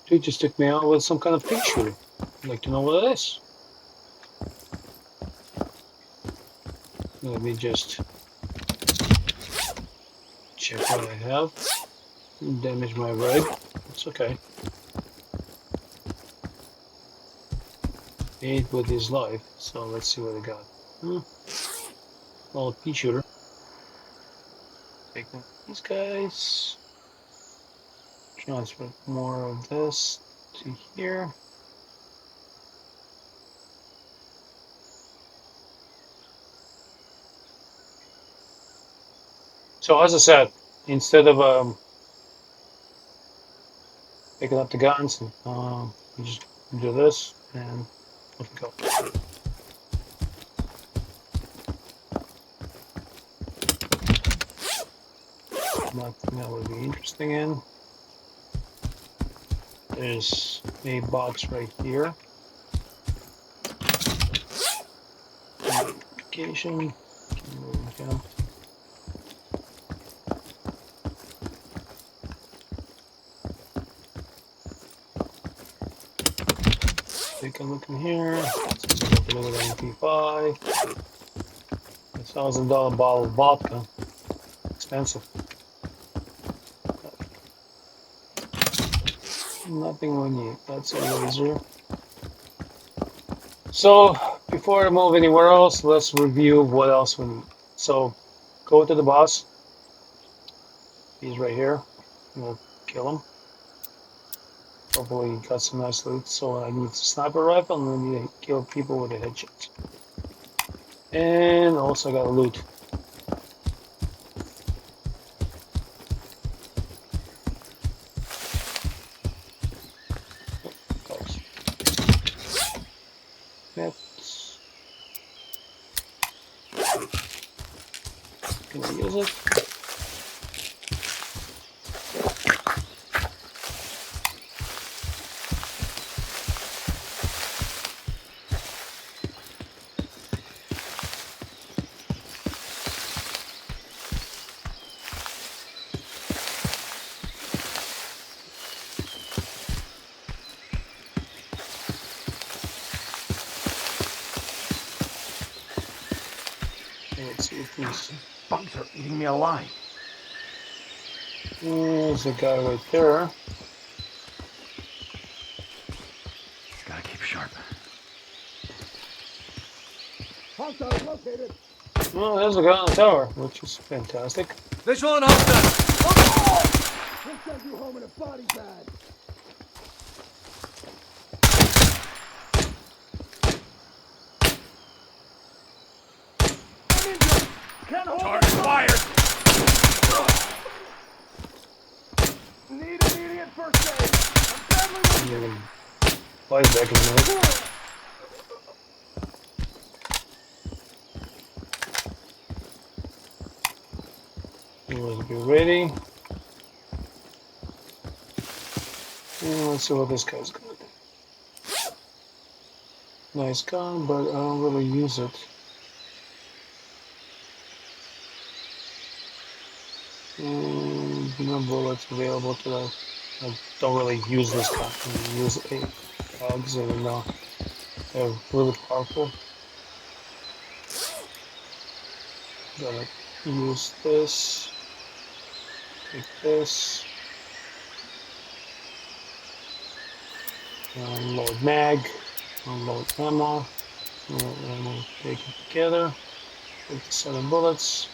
Dude just took me out with some kind of picture. I'd like to know what it is. Let me just check what I have. Damage my rig. It's okay. Ate with his life. So let's see what I got. Well, pea shooter. Take one of these guys. Transfer more of this to here. So as I said, instead of picking up the guns, you just do this and off we go. Nothing that would be interesting in. There's a box right here. Notification. Jump. take a look in here. Let's take a look at MP5. $1,000 bottle of vodka. Expensive. Nothing we need. That's a laser. So before I move anywhere else, let's review what else we need. So go to the boss. He's right here. We'll kill him. Hopefully he got some nice loot. So I need a sniper rifle and I need to kill people with a headshot. And also got loot. That's... Can I use it? Let's see if he's... Bugs are eating me alive. There's a guy right there. Gotta keep sharp. Hostiles located. Well, there's a guy on the tower, which is fantastic. Visual on hostile. We'll send you home in a body bag. I'm injured. Can't hold Target fired. Need immediate first aid. I'm badly wounded. Flies back in a minute. Let's be ready. And let's see what this guy's gonna do. Nice gun, but I don't really use it. No bullets available to that. I don't really use this gun. I use dogs and they're really powerful. Gotta use this. Take this. Unload mag. Unload ammo. Unload ammo. Take it together. 57 bullets.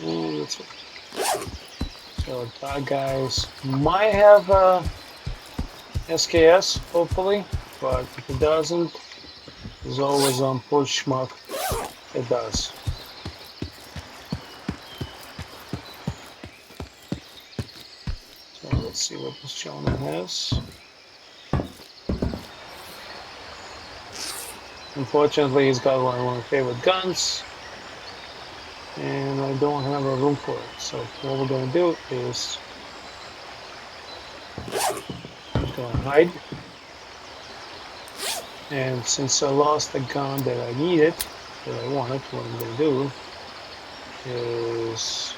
And that's it. So that guys might have SKS, hopefully, but if it doesn't, there's always on push schmuck. It does. So let's see what this gentleman has. Unfortunately, he's got one of my favorite guns, and I don't have a room for it. So what we're going to do is I'm going to hide. And since I lost the gun that I needed, that I wanted, what I'm going to do is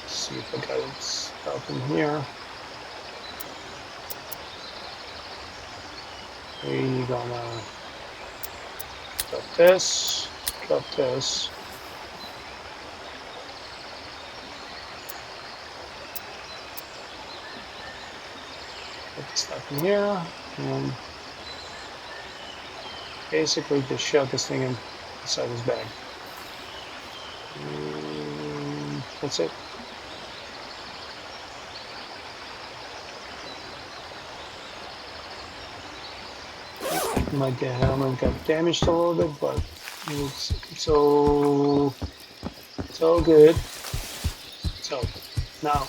see if I got stuff in here. We're gonna drop this, drop this. Put the stuff in here, and basically just shove this thing inside his bag. And that's it. My helmet got damaged a little bit, but it's all good. So now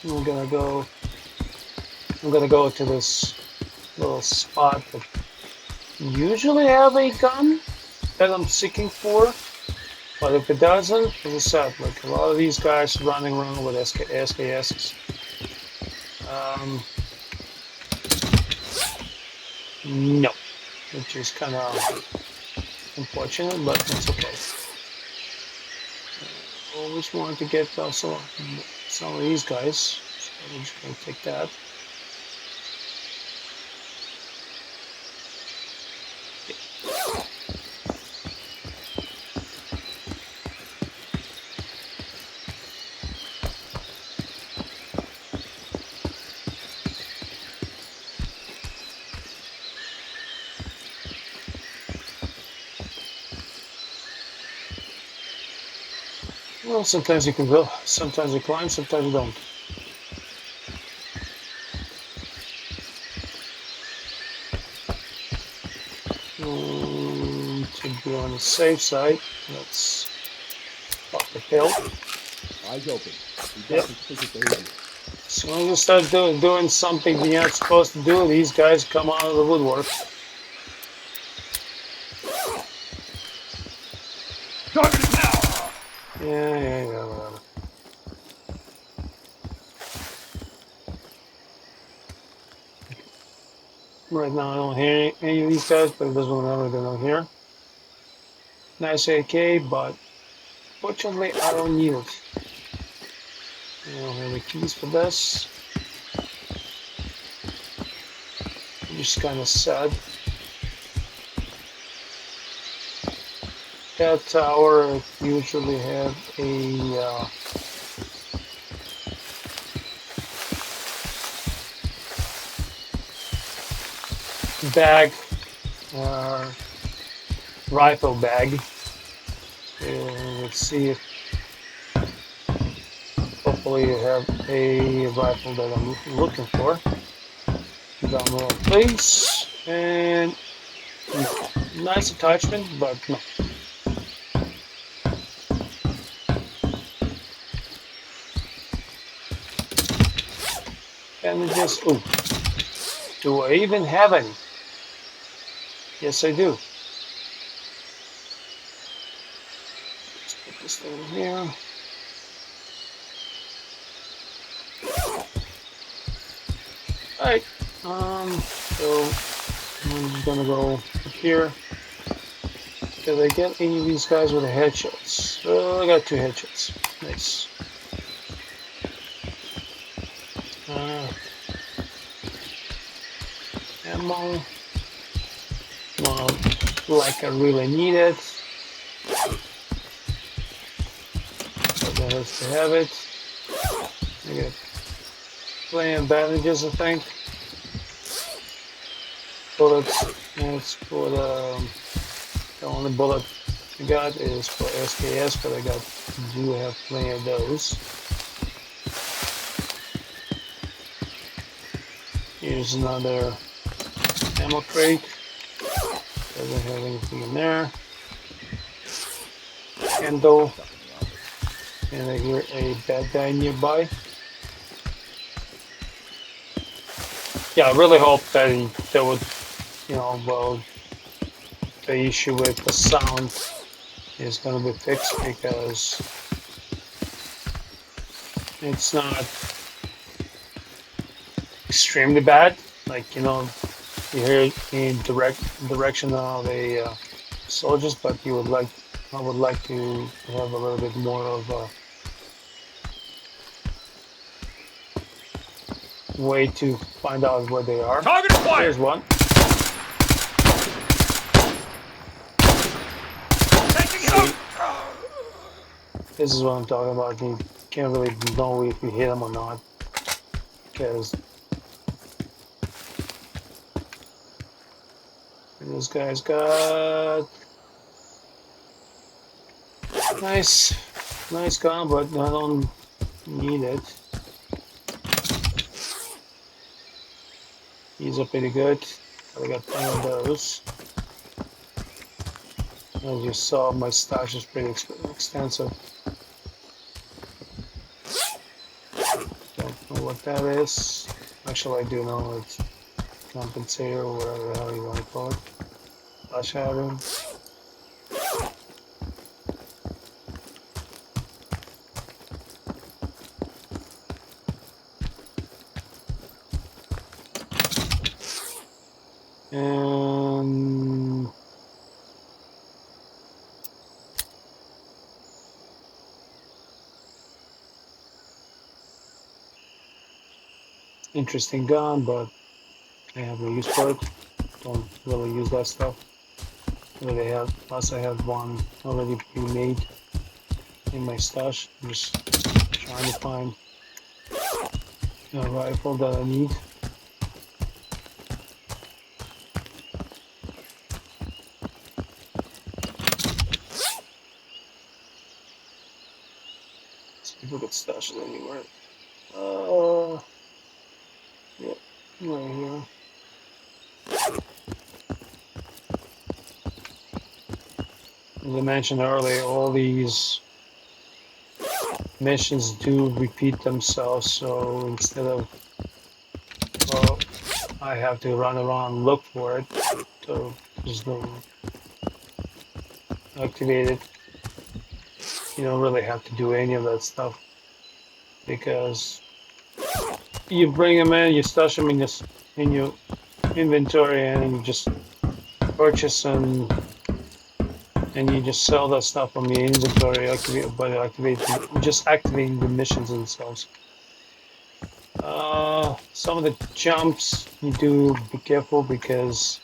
I'm gonna go to this little spot that usually have a gun that I'm seeking for, but if it doesn't, as I said, like a lot of these guys running around with SKSs. No, which is kind of unfortunate, but it's okay. Always wanted to get also some of these guys. I'm just gonna take that. Well, sometimes you can go, sometimes you climb, sometimes you don't. To be on the safe side, let's pop the hill. Eyes open. We Yep. got suspicious behavior. As soon as you start doing something you're not supposed to do, these guys come out of the woodwork. Target now! Yeah, whatever. Right now I don't hear any of these guys, but it doesn't matter, they're not here. Nice AK, but fortunately I don't need it. I don't have the keys for this. I'm just kind of sad. That tower usually have a bag, rifle bag. Let's see if hopefully you have a rifle that I'm looking for. Download please, and no. Nice attachment, but no. And it just, ooh, do I even have any? Yes, I do. Let's put this thing here. Alright, so I'm just gonna go up here. Did I get any of these guys with the headshots? I got 2 headshots. Nice. Ammo. Well, like I really need it. But that has to have it. I got plenty of bandages, I think. Bullets. That's for the only bullet I got is for SKS, but I do have plenty of those. Here's another ammo crate. Doesn't have anything in there. Handle. And I hear a bad guy nearby. Yeah, I really hope that they would, you know, well, the issue with the sound is going to be fixed, because it's not extremely bad. Like, you know, you hear it in direction of the soldiers, but I would like to have a little bit more of a way to find out where they are. Target acquired! There's one. Taking out! This is what I'm talking about. You can't really know if you hit them or not, because this guy's got nice gun, but I don't need it. These are pretty good. I got 10 of those. As you saw, my stash is pretty extensive. Don't know what that is. Actually, I do know it's compensator or whatever the hell you want to call it. Flash pattern. And interesting gun, but I have no use for it. Don't really use that stuff. Really have, plus I have one already pre-made in my stash. I'm just trying to find a rifle that I need. See if we could stash it anywhere. Yeah, right here. As I mentioned earlier, all these missions do repeat themselves, so instead of, well, I have to run around and look for it, so just don't activate it. You don't really have to do any of that stuff because you bring them in, you stash them in your inventory, and you just purchase and you just sell that stuff from your inventory. Just activating the missions themselves. Some of the jumps you do be careful because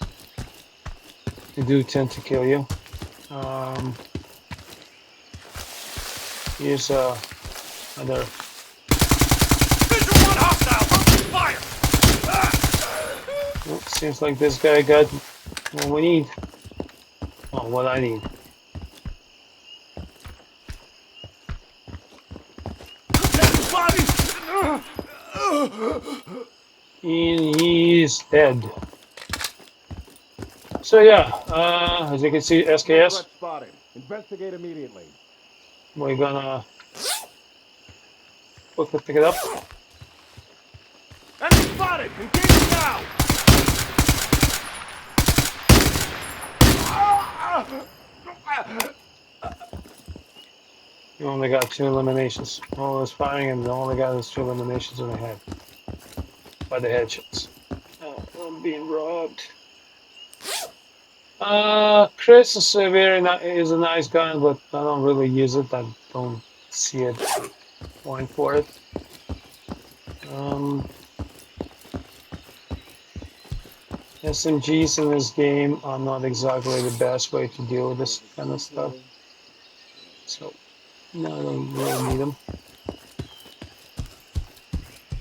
they do tend to kill you. Here's another. Visual one hostile! Open fire! Oh, seems like this guy got what we need. Oh, what I need. Dead body! And he's dead. So yeah, as you can see, SKS. Threat spotted. Investigate immediately. We're gonna quickly pick it up. Enemy spotted! Engage now! You only got 2 eliminations. All was firing and all I got is 2 eliminations in the head. By the headshots. Oh, I'm being robbed. Chris is is a nice gun, but I don't really use it. I don't see it point for it. SMGs in this game are not exactly the best way to deal with this kind of stuff. So, no, I don't really need them.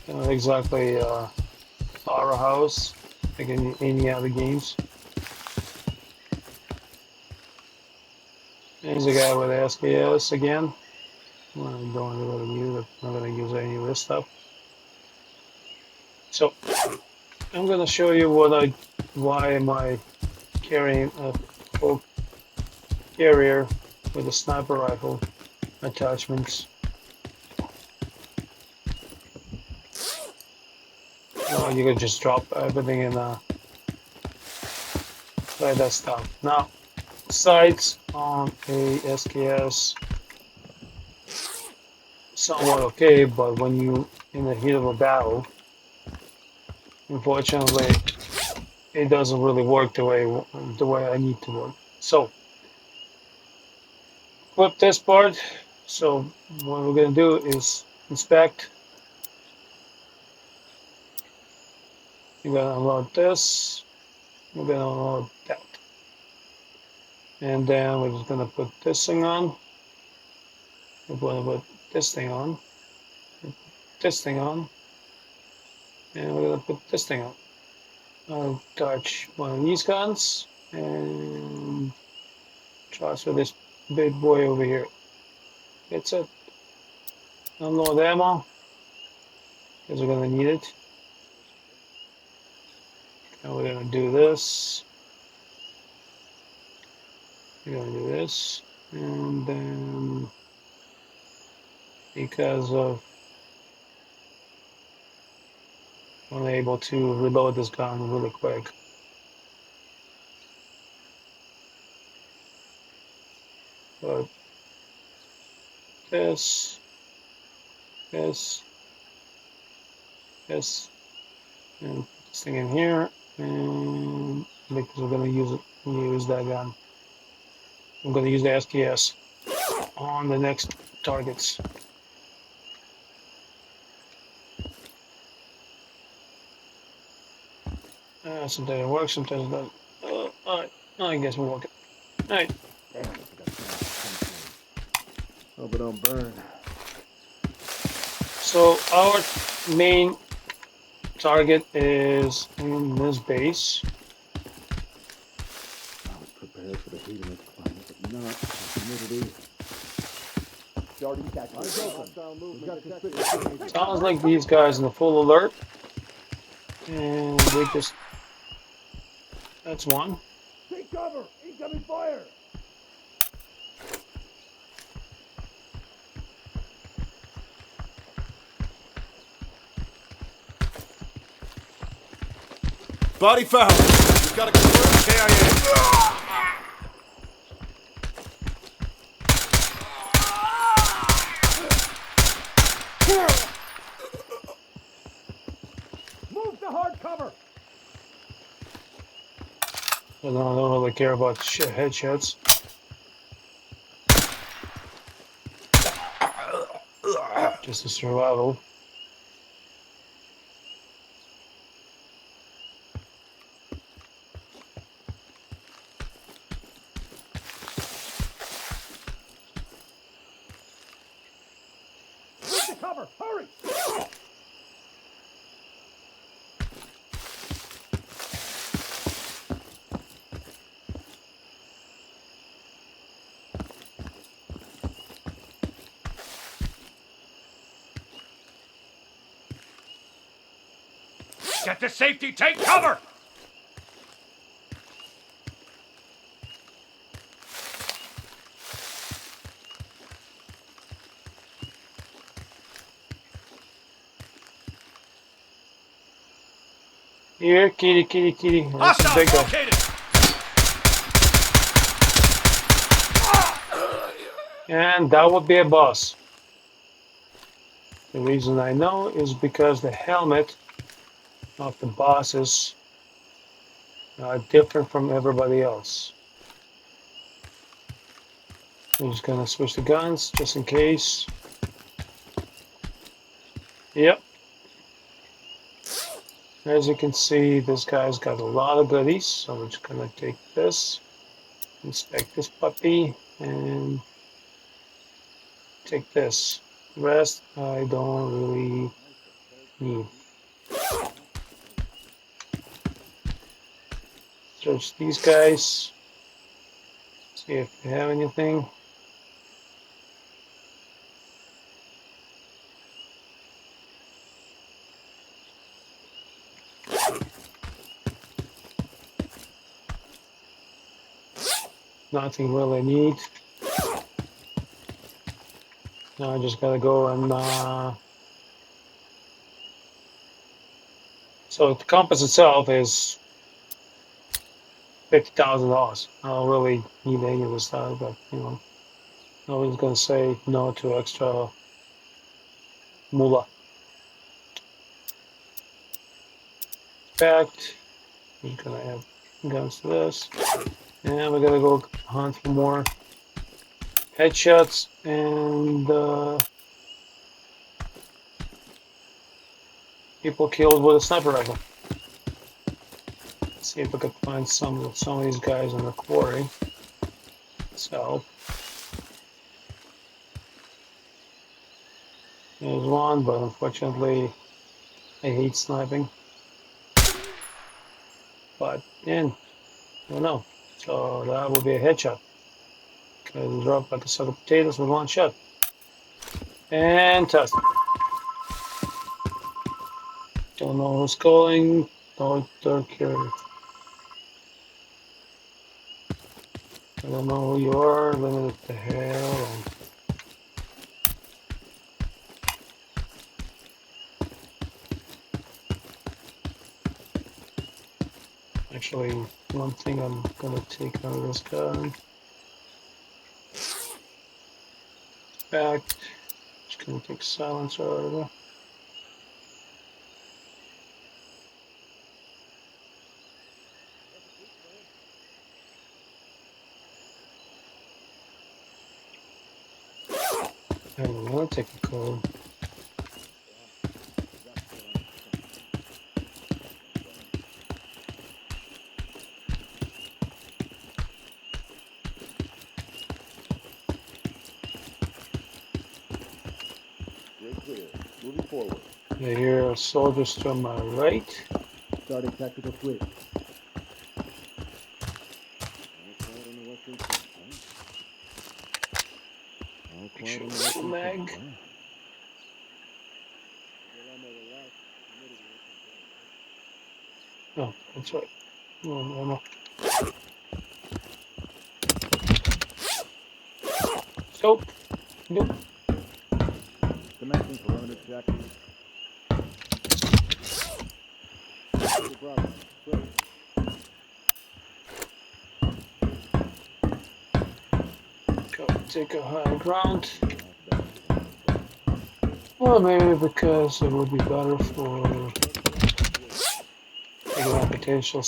Not exactly powerhouse like in any other games. There's a guy with SKS again. Well, I don't really use it. I'm not going to use any of this stuff. So, I'm going to show you why am I carrying a full carrier with a sniper rifle attachments. Well, you could just drop everything in like that stuff. Now, sights on a SKS somewhat okay, but when you in the heat of a battle, unfortunately, it doesn't really work the way I need to work. So, flip this part. So, what we're gonna do is inspect. We're gonna unload this. We're gonna unload that, and then we're just gonna put this thing on. We're gonna put this thing on. This thing on. And we're gonna put this thing on. I'll touch one of these guns and transfer this big boy over here. That's it. Unload ammo because we're gonna need it. And we're gonna do this. We're gonna do this, and then because of I'm able to reload this gun really quick. But this, this, this, and this thing in here, and because we're gonna use that gun. I'm gonna use the SKS on the next targets. Sometimes it works, sometimes it doesn't. Alright, I guess we'll work it. Alright, Damn, I forgot to hope it don't burn. so our main target is in this base. I was prepared for the heat in this climate, but not the humidity. Starting tactical. Eyes open. We've got suspicious. Sounds like these guys in the full alert. And we just... That's one. Take cover! Incoming fire! Body found. We've got to confirm KIA. Move to hard cover! I don't really care about headshots. Just a survival. Move to cover! Hurry! Get to safety. Take cover. Here, kitty, kitty, kitty. That's a big Hostiles guy. located. And that would be a boss. The reason I know is because the helmet of the bosses are different from everybody else. I'm just gonna switch the guns just in case. Yep. As you can see, this guy's got a lot of goodies, so we're just gonna take this, inspect this puppy, and take this. The rest I don't really need. Search these guys, see if they have anything. Nothing really neat. Now I just gotta go and so the compass itself is $50,000. I don't really need any of this stuff, but you know, nobody's gonna say no to extra moolah. Fact, we're gonna add guns to this, and we're gonna go hunt for more headshots and people killed with a sniper rifle. Let's see if we can find some of these guys in the quarry. So there's one, but unfortunately I hate sniping. But I don't know. So that will be a headshot. Because drop like a sack of potatoes with one shot. Fantastic. Don't know who's calling. Don't care. I don't know who you are. Leave it the hell alone. Actually, one thing I'm gonna take out of this gun. Fact, just gonna take silencer out of there. I don't want to take a code. clear. Moving forward. I hear soldiers to my right. Starting tactical switch. All quiet on the western front, huh? All quiet on the western Mag. front, huh? Oh, that's right. No, no. Scope. Nope. Commencing perimeter check. Bravo. Clear. Go take a high ground. Well, maybe because it would be better for taking out potential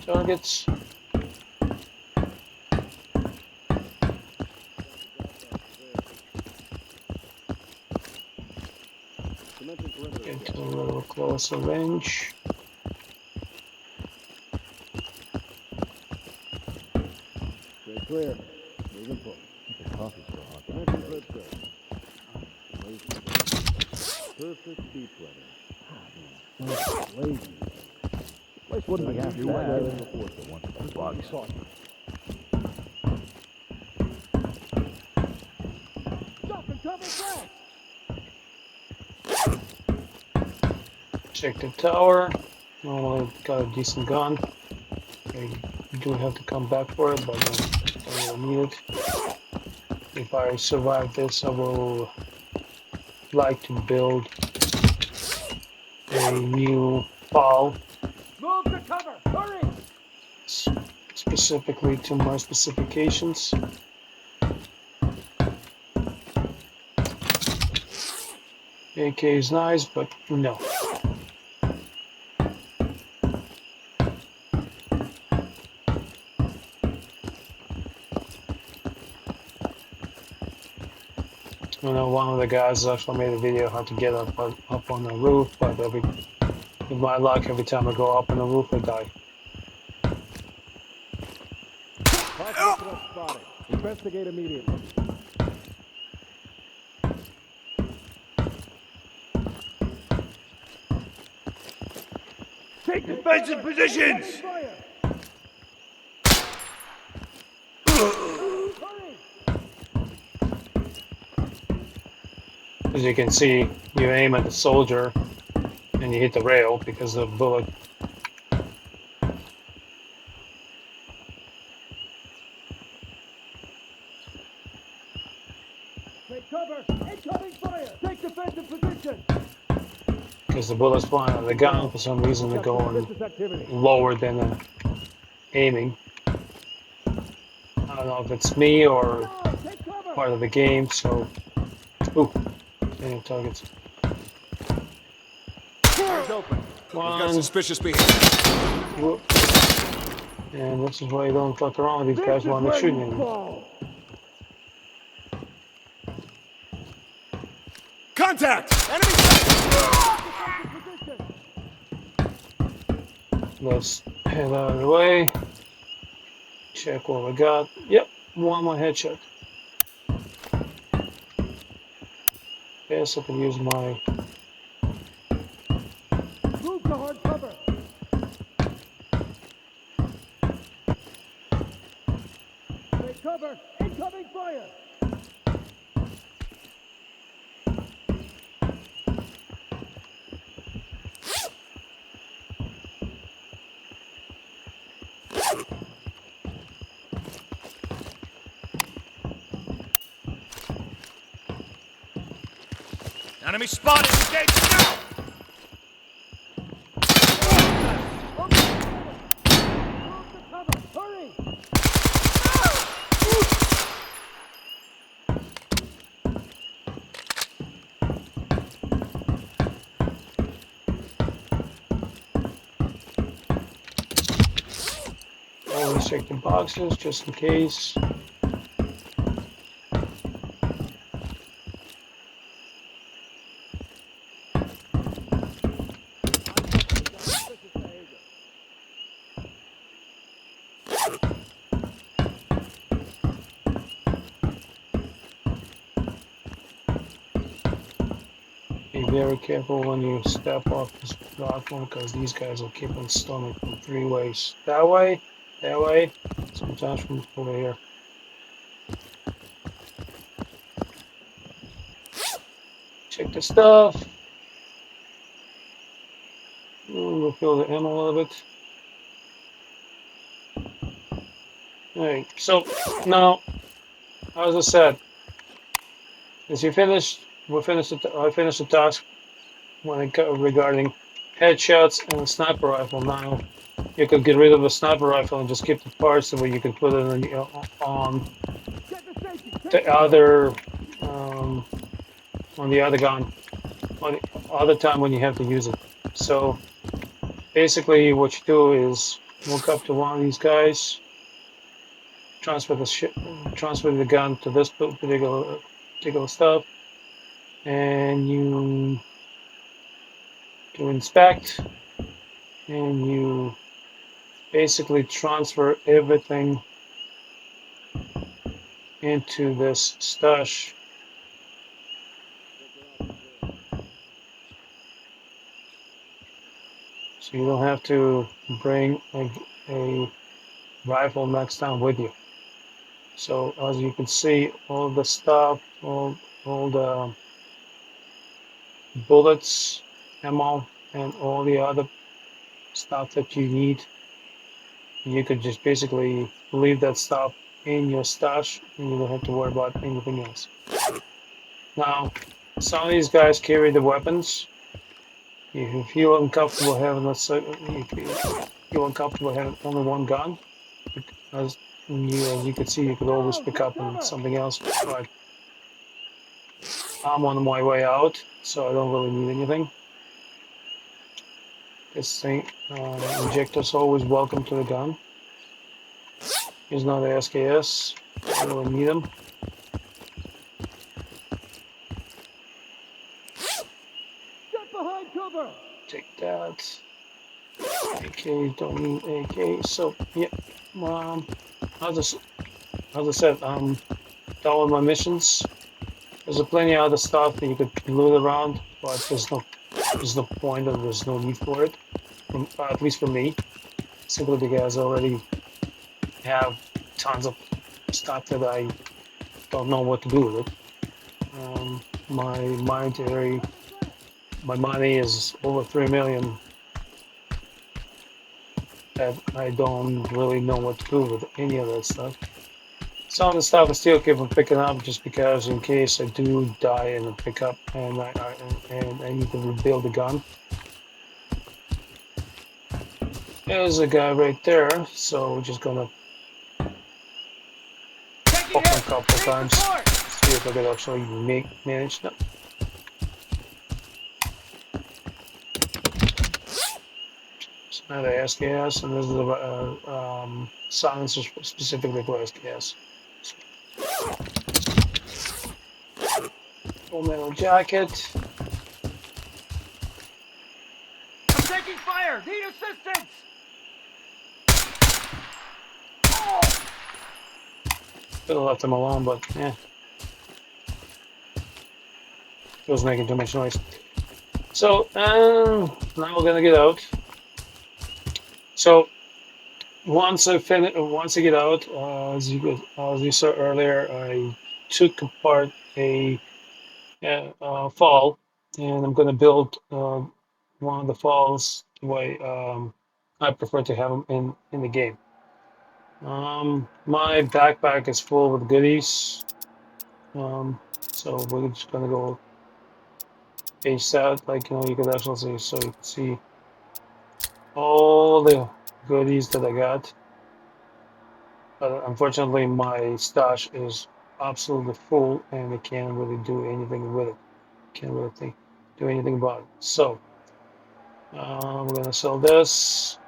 targets. Commencing perimeter Get check. to a little closer range. Stay clear. Moving forward. The coffee's so hot. Commencing red check. Perfect speed weather. Lazy. Place wouldn't be half bad. The body saw it. Stop and cover fast. Check the tower. Normally got a decent gun. I do have to come back for it, but I don't really need it. If I survive this, I will like to build a new file Move to cover! Hurry! specifically to my specifications. AK is nice, but no. I know one of the guys actually made a video how to get up on the roof, but with my luck, every time I go up on the roof, I die. Possible spotted. Investigate immediately. Take defensive positions! Fire! As you can see, you aim at the soldier and you hit the rail because of the bullet. Take cover! Incoming fire! Take defensive position! Because the bullets flying out of the gun, for some reason they're going lower than aiming. I don't know if it's me or part of the game, so... Ooh, aiming targets. Eyes open. We've got One, suspicious behavior. whoop. And this is why you don't fuck around with these guys while they're shooting at you. Contact! Enemy! Let's head out of the way. Check what we got. Yep, one more headshot. Yes, I can use my... Move to hard cover! Take cover! Incoming fire! Enemy spotted! Engage now! Move to cover! Hurry! Always check the boxes just in case. very careful when you step off this platform because these guys will keep on stunning from 3 ways. That way, sometimes from over here. Check the stuff. We'll fill the ammo a little bit. Alright, so now, as I said, as you finish, I finished the task when it regarding headshots and a sniper rifle. Now you could get rid of the sniper rifle and just keep the parts the way you can put it on the other on the other gun on the other time when you have to use it. So basically, what you do is walk up to one of these guys, transfer the gun to this particular stuff, and you do inspect, and you basically transfer everything into this stash. So you don't have to bring a rifle next time with you. So as you can see, all the stuff, all the bullets, ammo, and all the other stuff that you need, you could just basically leave that stuff in your stash and you don't have to worry about anything else. Now, some of these guys carry the weapons. If you feel uncomfortable having, let's say, if you feel uncomfortable having only one gun, as you can see, you could always pick up on something else. But I'm on my way out, so I don't really need anything. This thing, injector's always welcome to the gun. He's not an SKS. I don't really need him. Get behind cover! Take that. AK, don't need AK. So yeah, as I said, I'm done with my missions. There's plenty of other stuff that you could loot around, but there's no point and there's no need for it. At least for me, simply because I already have tons of stuff that I don't know what to do with it. My money is over 3 million that I don't really know what to do with any of that stuff. Some of the stuff I still keep on picking up just because in case I do die in a pickup and I need to rebuild the gun. There's a guy right there, so we're just gonna pop him a couple of times. See if I can actually manage that. It's another SKS, and this is a silencer specifically for SKS. Full metal jacket. I'm taking fire! Need assistance! Could have left him alone, but yeah. He was making too much noise. So, now we're gonna get out. So, once I get out, as you saw earlier, I took apart a fall, and I'm gonna build one of the falls the way I prefer to have them in the game. My backpack is full with goodies, so we're just gonna go face out, like you can actually see, so you can see all the goodies that I got. But unfortunately, my stash is absolutely full, and I can't really do anything with it. Can't really do anything about it. So we're gonna sell this.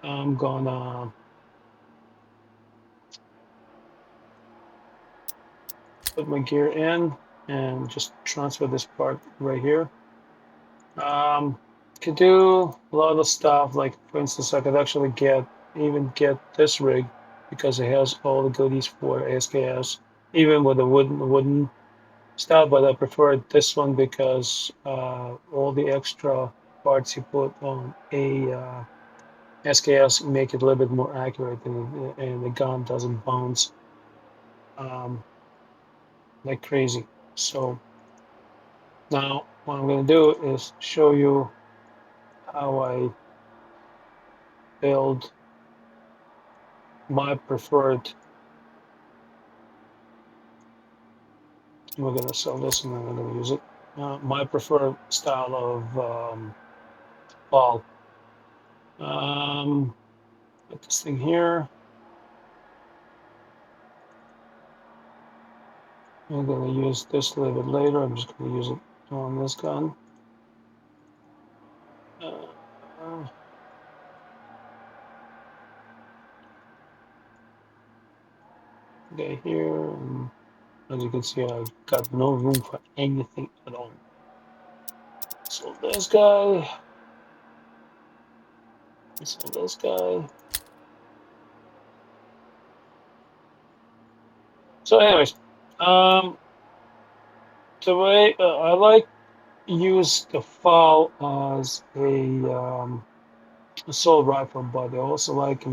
I'm gonna put my gear in and just transfer this part right here. Could do a lot of stuff, like for instance, I could actually even get this rig because it has all the goodies for SKS, even with the wooden style, but I prefer this one because all the extra parts you put on a SKS make it a little bit more accurate, and the gun doesn't bounce um, like crazy. So now what I'm going to do is show you how I build my preferred. We're going to sell this and then we're going to use it. My preferred style of ball. Put this thing here. I'm going to use this a little bit later. I'm just going to use it on this gun. Okay, here. And as you can see, I've got no room for anything at all. So this guy. So this guy. So, anyways, the way I like use the FAL as a assault rifle, but I also like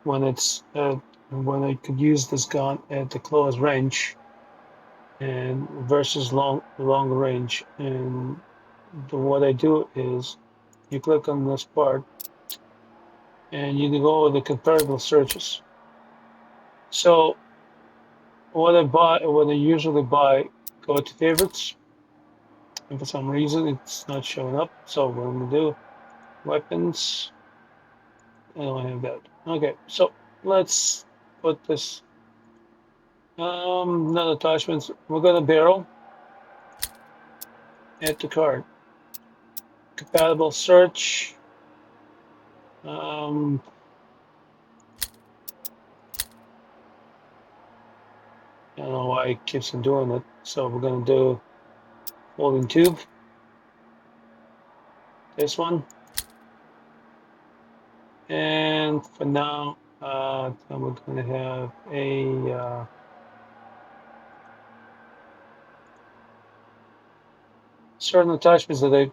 when it's when I could use this gun at the close range and versus long range. And what I do is you click on this part and you go with the comparable searches. So what I usually buy, go to favorites, and for some reason it's not showing up. So what I'm gonna do, weapons. I don't have that. Okay, so let's put this. Not attachments. We're gonna barrel. Add to cart. Compatible search. Um, I don't know why it keeps on doing it. So we're gonna do folding tube. This one. And for now, then we're gonna have a certain attachments that I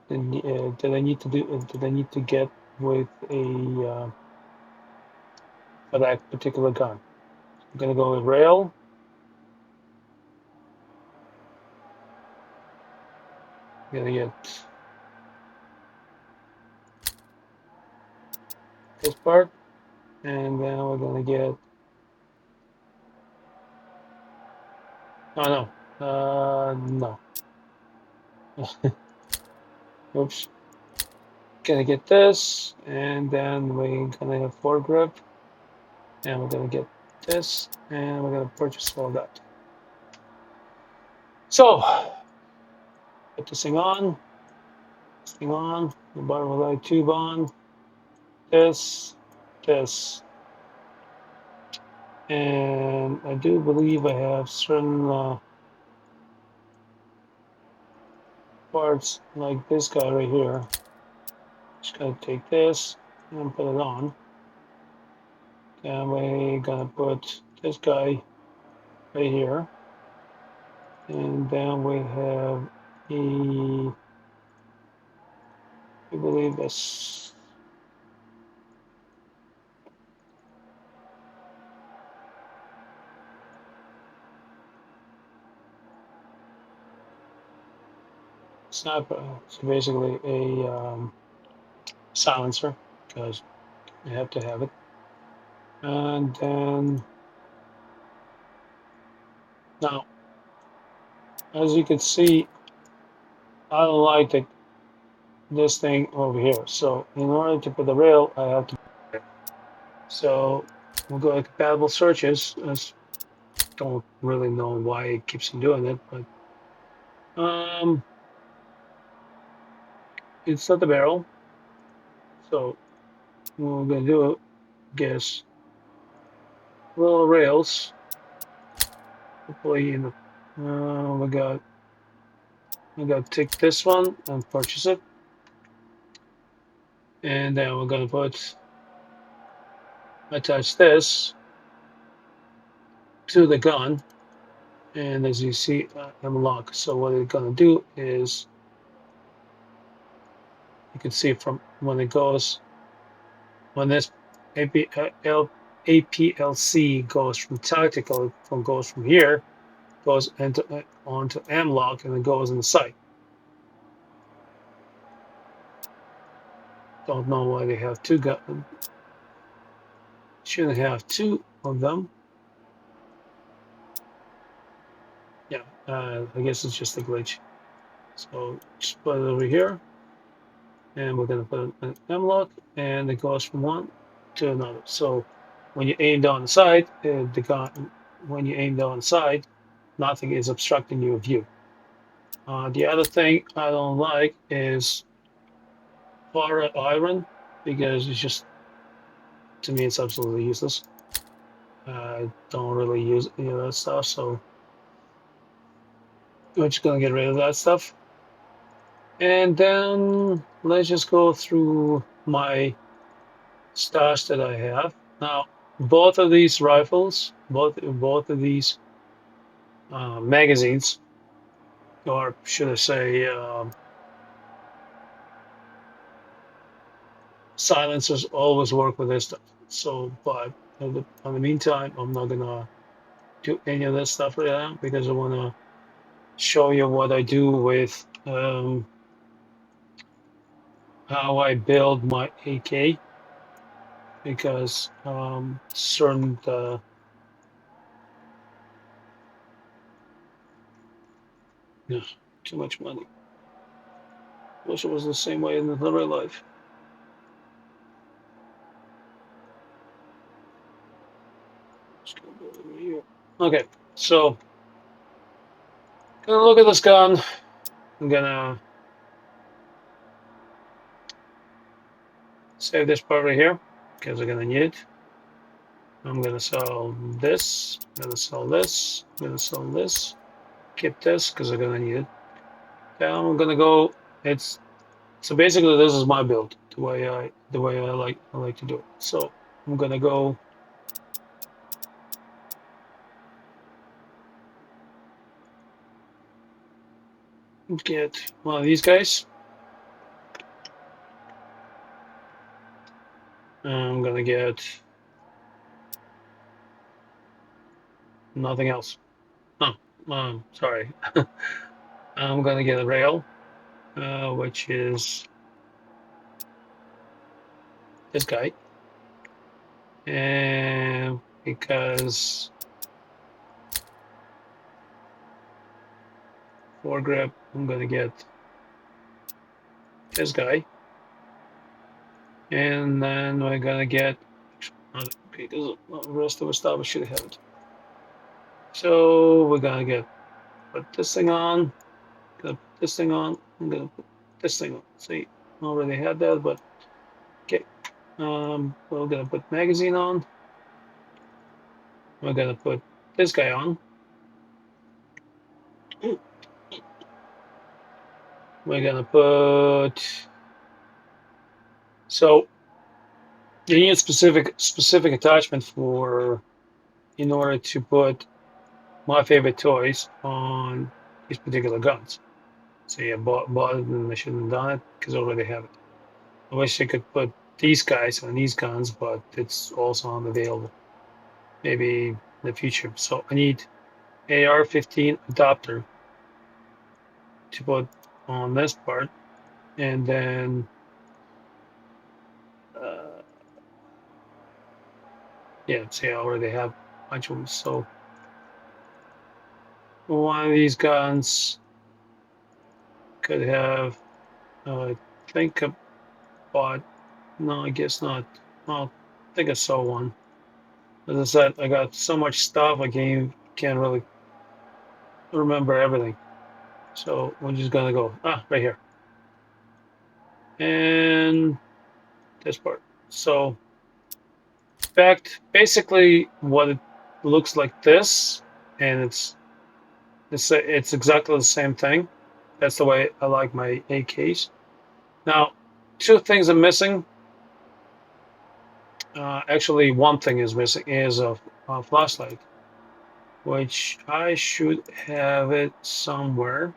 need to do that I need to get with a for that particular gun. I'm gonna go with rail. I'm gonna get this part, and then we're gonna get. Oh no, no. Oops. Gonna get this, and then we're gonna have foregrip, and we're gonna get this, and we're gonna purchase all that. So, put this thing on, the bottom of the light tube on, this, and I do believe I have certain parts like this guy right here. Just gonna take this and put it on. And we're gonna put this guy right here. And then we have I believe this. Sniper. So basically a silencer, because you have to have it. And then now, as you can see, I don't like this thing over here. So in order to put the rail, I have to. So we'll go to compatible searches. I don't really know why it keeps on doing it, but it's not the barrel. So what we're gonna do is little rails. Hopefully, we got to take this one and purchase it, and then we're gonna attach this to the gun, And as you see, I'm locked. So what it's gonna do is, you can see from when it goes, when this APLC goes from tactical, goes from here, goes into onto M lock, and it goes in the sight. Don't know why they have two guns. Shouldn't have two of them. Yeah, I guess it's just a glitch. So just put it over here, and we're gonna put an M lock, and it goes from one to another. So when you aim down the sight, the gun, when you aim down the sight, nothing is obstructing your view. The other thing I don't like is far iron, because it's just, to me, it's absolutely useless. I don't really use any of that stuff, so we're just gonna get rid of that stuff. And then let's just go through my stash that I have. Now, both of these rifles, both of these magazines, or should I say, silencers, always work with this stuff. So, but in the meantime, I'm not gonna do any of this stuff right now, because I wanna show you what I do with how I build my AK, because certain no, too much money. Wish it was the same way in the real life. Just gonna go over here. Okay, so gonna look at this gun. I'm gonna save this part right here, because I'm gonna need it. I'm gonna sell this. I'm gonna sell this. I'm gonna sell this. Keep this because I'm gonna need it. Now I'm gonna go. It's so basically this is my build, the way I like to do it. So I'm gonna go get one of these guys. I'm gonna get nothing else. Oh, sorry. I'm gonna get a rail, which is this guy, and because foregrip, I'm gonna get this guy, and then we're gonna get. Okay, the rest of the stuff I should have it. So we're gonna put this thing on. Gonna put this thing on. I'm gonna put this thing on. See, I already had that, but okay. We're gonna put magazine on. We're gonna put this guy on. We're gonna put. So you need a specific attachment for in order to put my favorite toys on these particular guns. So yeah, bought it, and I shouldn't have done it because I already have it. I wish I could put these guys on these guns, but it's also unavailable. Maybe in the future. So I need AR-15 adapter to put on this part, and then yeah, see, I already have a bunch of them. So one of these guns could have, I think, bought. No, I guess not. Well, I think I saw one. As I said, I got so much stuff I can't really remember everything. So we're just gonna go right here, and this part. So basically what it looks like this, and it's exactly the same thing. That's the way I like my AKs. Now, two things are missing. Actually, one thing is missing is a flashlight. which I should have it somewhere,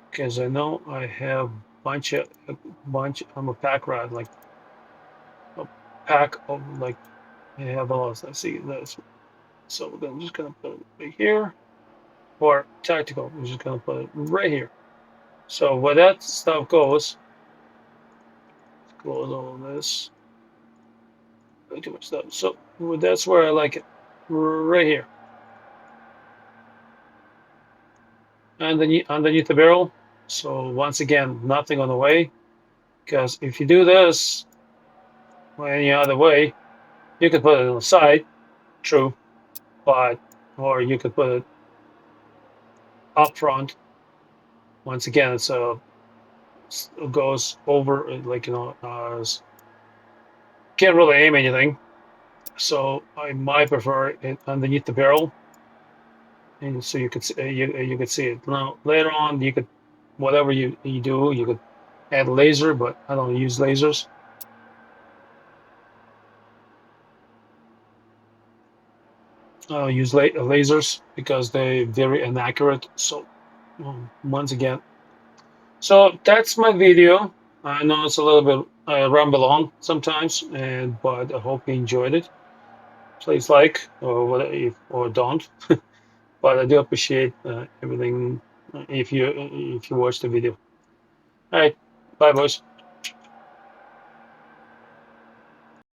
because I know I have bunch. I'm a pack rat, like a pack of like I have a lot. Let's see this. So then I'm just gonna put it right here, or tactical. I'm just gonna put it right here. So where that stuff goes, close all of this. Way too much stuff. So that's where I like it, right here, underneath the barrel. So once again, nothing on the way, because if you do this any other way, you could put it on the side, true, but or you could put it up front. Once again, it goes over like can't really aim anything. So I might prefer it underneath the barrel, and so you could you could see it. Now later on, you could whatever you do, you could add laser, but I don't use lasers. I don't use lasers because they're very inaccurate. So once again, so that's my video. I know it's a little bit ramble on sometimes, but I hope you enjoyed it. Please like or what if or don't. But I do appreciate everything if you watch the video. All right, bye, boys.